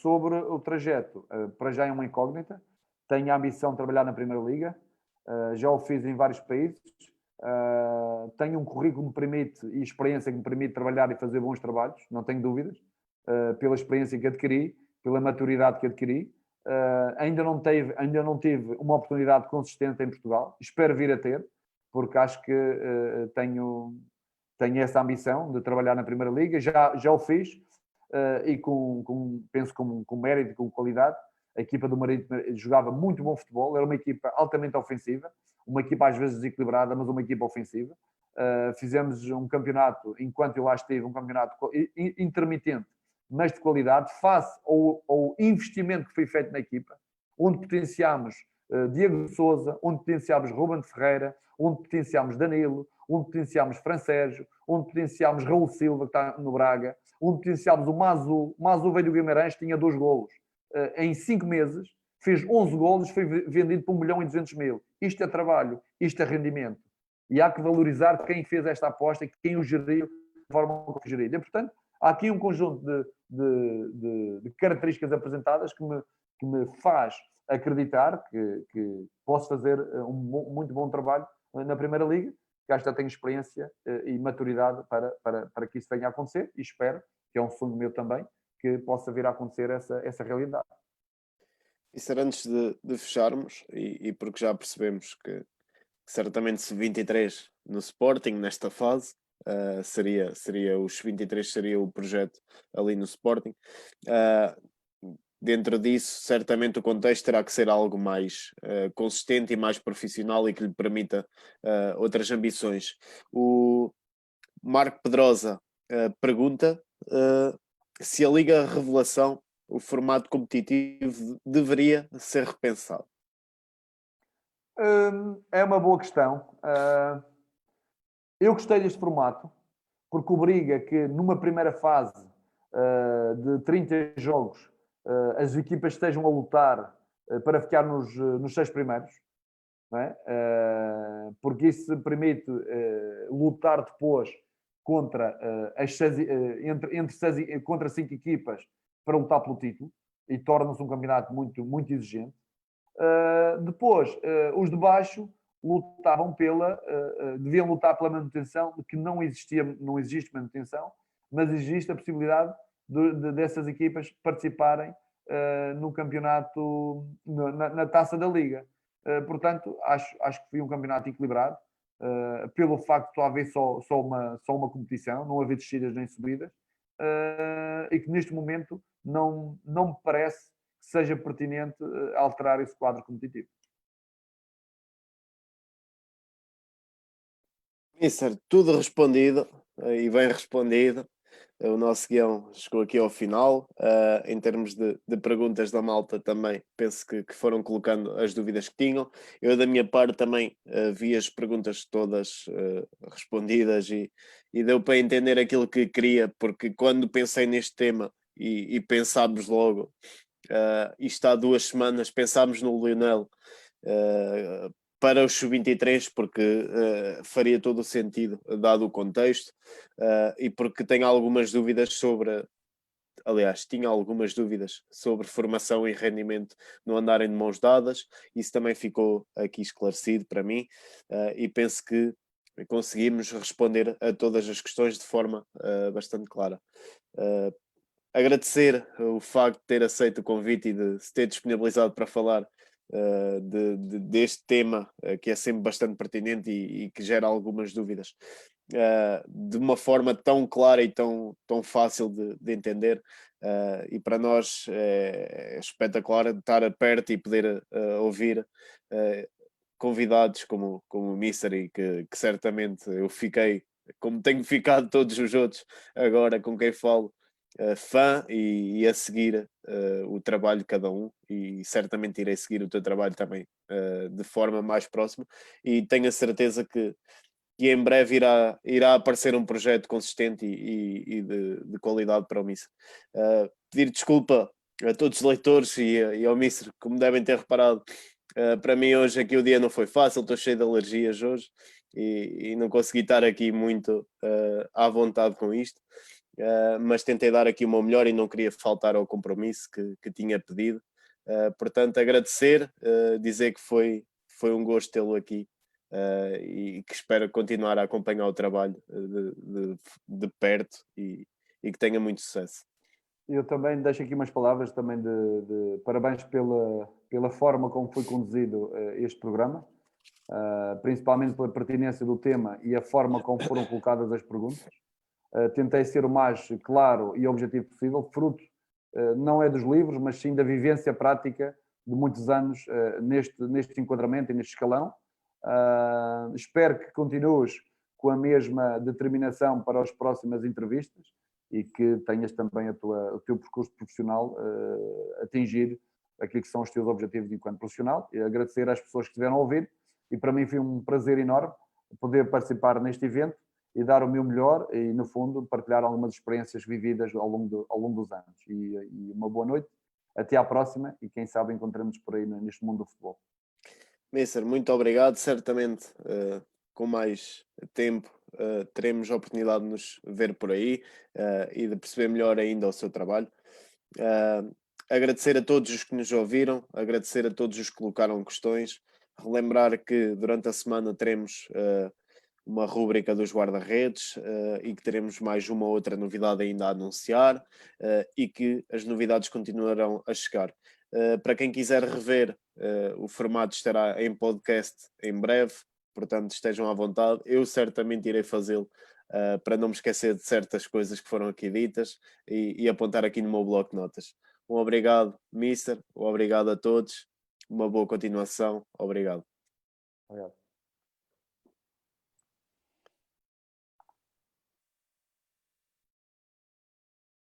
Sobre o trajeto, para já é uma incógnita. Tenho a ambição de trabalhar na Primeira Liga. Já o fiz em vários países. Tenho um currículo que me permite e experiência que me permite trabalhar e fazer bons trabalhos, não tenho dúvidas. Pela experiência que adquiri, pela maturidade que adquiri. Ainda não tive uma oportunidade consistente em Portugal. Espero vir a ter, porque acho que tenho essa ambição de trabalhar na Primeira Liga, já o fiz e penso com mérito e com qualidade. A equipa do Marítimo jogava muito bom futebol, era uma equipa altamente ofensiva, uma equipa às vezes desequilibrada, mas uma equipa ofensiva. Fizemos um campeonato, enquanto eu lá estive, um campeonato intermitente, mas de qualidade, face ao investimento que foi feito na equipa, onde potenciámos Diego Sousa, onde potenciámos Ruben Ferreira, onde potenciámos Danilo, onde potenciámos Fran Sérgio, onde potenciámos Raul Silva, que está no Braga, onde potenciámos o Mazu. O Mazu veio do Guimarães, tinha 2 golos. Em 5 meses fez 11 golos, foi vendido por 1.200.000. Isto é trabalho, isto é rendimento. E há que valorizar quem fez esta aposta e quem o geriu de forma como foi gerido. E, portanto, há aqui um conjunto de características apresentadas que me faz acreditar que posso fazer muito bom trabalho na Primeira Liga, que já tenho experiência e maturidade para que isso venha a acontecer, e espero, que é um sonho meu também, que possa vir a acontecer essa realidade. E ser antes de fecharmos, e porque já percebemos que certamente se 23 no Sporting, nesta fase, seria os 23 seria o projeto ali no Sporting. Dentro disso, certamente o contexto terá que ser algo mais consistente e mais profissional e que lhe permita outras ambições. O Marco Pedrosa pergunta se a Liga Revelação, o formato competitivo, deveria ser repensado. É uma boa questão. Eu gostei deste formato porque obriga que numa primeira fase de 30 jogos as equipas estejam a lutar para ficar nos 6 primeiros, não é? Porque isso permite lutar depois contra contra 5 equipas para lutar pelo título, e torna-se um campeonato muito, muito exigente. Depois, os de baixo lutavam deviam lutar pela manutenção, de que não existe manutenção, mas existe a possibilidade dessas equipas participarem no campeonato, na taça da Liga. Portanto, acho que foi um campeonato equilibrado, pelo facto de haver só uma competição, não haver descidas nem subidas, e que neste momento não me parece que seja pertinente alterar esse quadro competitivo. Mister, tudo respondido e bem respondido. O nosso guião chegou aqui ao final. Em termos de perguntas da malta também, penso que foram colocando as dúvidas que tinham. Eu, da minha parte, também vi as perguntas todas respondidas e deu para entender aquilo que queria, porque quando pensei neste tema e pensámos logo, isto há 2 semanas, pensámos no Lionel para os sub-23, porque faria todo o sentido, dado o contexto, e porque tenho algumas dúvidas tinha algumas dúvidas sobre formação e rendimento no andarem de mãos dadas. Isso também ficou aqui esclarecido para mim, e penso que conseguimos responder a todas as questões de forma bastante clara. Agradecer o facto de ter aceito o convite e de se ter disponibilizado para falar deste tema, que é sempre bastante pertinente e que gera algumas dúvidas, de uma forma tão clara e tão fácil de entender. E para nós é espetacular estar perto e poder ouvir convidados como o Mister, e que certamente eu fiquei, como tenho ficado todos os outros agora com quem falo, fã e a seguir o trabalho de cada um, e certamente irei seguir o teu trabalho também de forma mais próxima, e tenho a certeza que em breve irá aparecer um projeto consistente e de qualidade para o Mister. Pedir desculpa a todos os leitores e ao Mister, como devem ter reparado, para mim hoje aqui o dia não foi fácil, estou cheio de alergias hoje e não consegui estar aqui muito à vontade com isto. Mas tentei dar aqui o meu melhor e não queria faltar ao compromisso que tinha pedido. Portanto, agradecer, dizer que foi um gosto tê-lo aqui, e que espero continuar a acompanhar o trabalho de perto e que tenha muito sucesso. Eu também deixo aqui umas palavras também de parabéns pela forma como foi conduzido este programa, principalmente pela pertinência do tema e a forma como foram colocadas as perguntas. Tentei ser o mais claro e objetivo possível, fruto não é dos livros, mas sim da vivência prática de muitos anos neste enquadramento e neste escalão. Espero que continues com a mesma determinação para as próximas entrevistas e que tenhas também o teu percurso profissional atingir aquilo que são os teus objetivos enquanto profissional. E agradecer às pessoas que estiveram a ouvir, e para mim foi um prazer enorme poder participar neste evento e dar o meu melhor e, no fundo, partilhar algumas experiências vividas ao longo dos anos. E uma boa noite até à próxima e quem sabe encontramos por aí neste mundo do futebol. Mister, muito obrigado. Certamente, com mais tempo, teremos a oportunidade de nos ver por aí, e de perceber melhor ainda o seu trabalho. Uh, Agradecer a todos os que nos ouviram, agradecer a todos os que colocaram questões, relembrar que durante a semana teremos uma rúbrica dos guarda-redes, e que teremos mais uma ou outra novidade ainda a anunciar, e que as novidades continuarão a chegar. Para quem quiser rever, o formato estará em podcast em breve, portanto estejam à vontade. Eu certamente irei fazê-lo, para não me esquecer de certas coisas que foram aqui ditas e apontar aqui no meu bloco de notas. Um obrigado, Mister, um obrigado a todos, uma boa continuação, obrigado. Obrigado.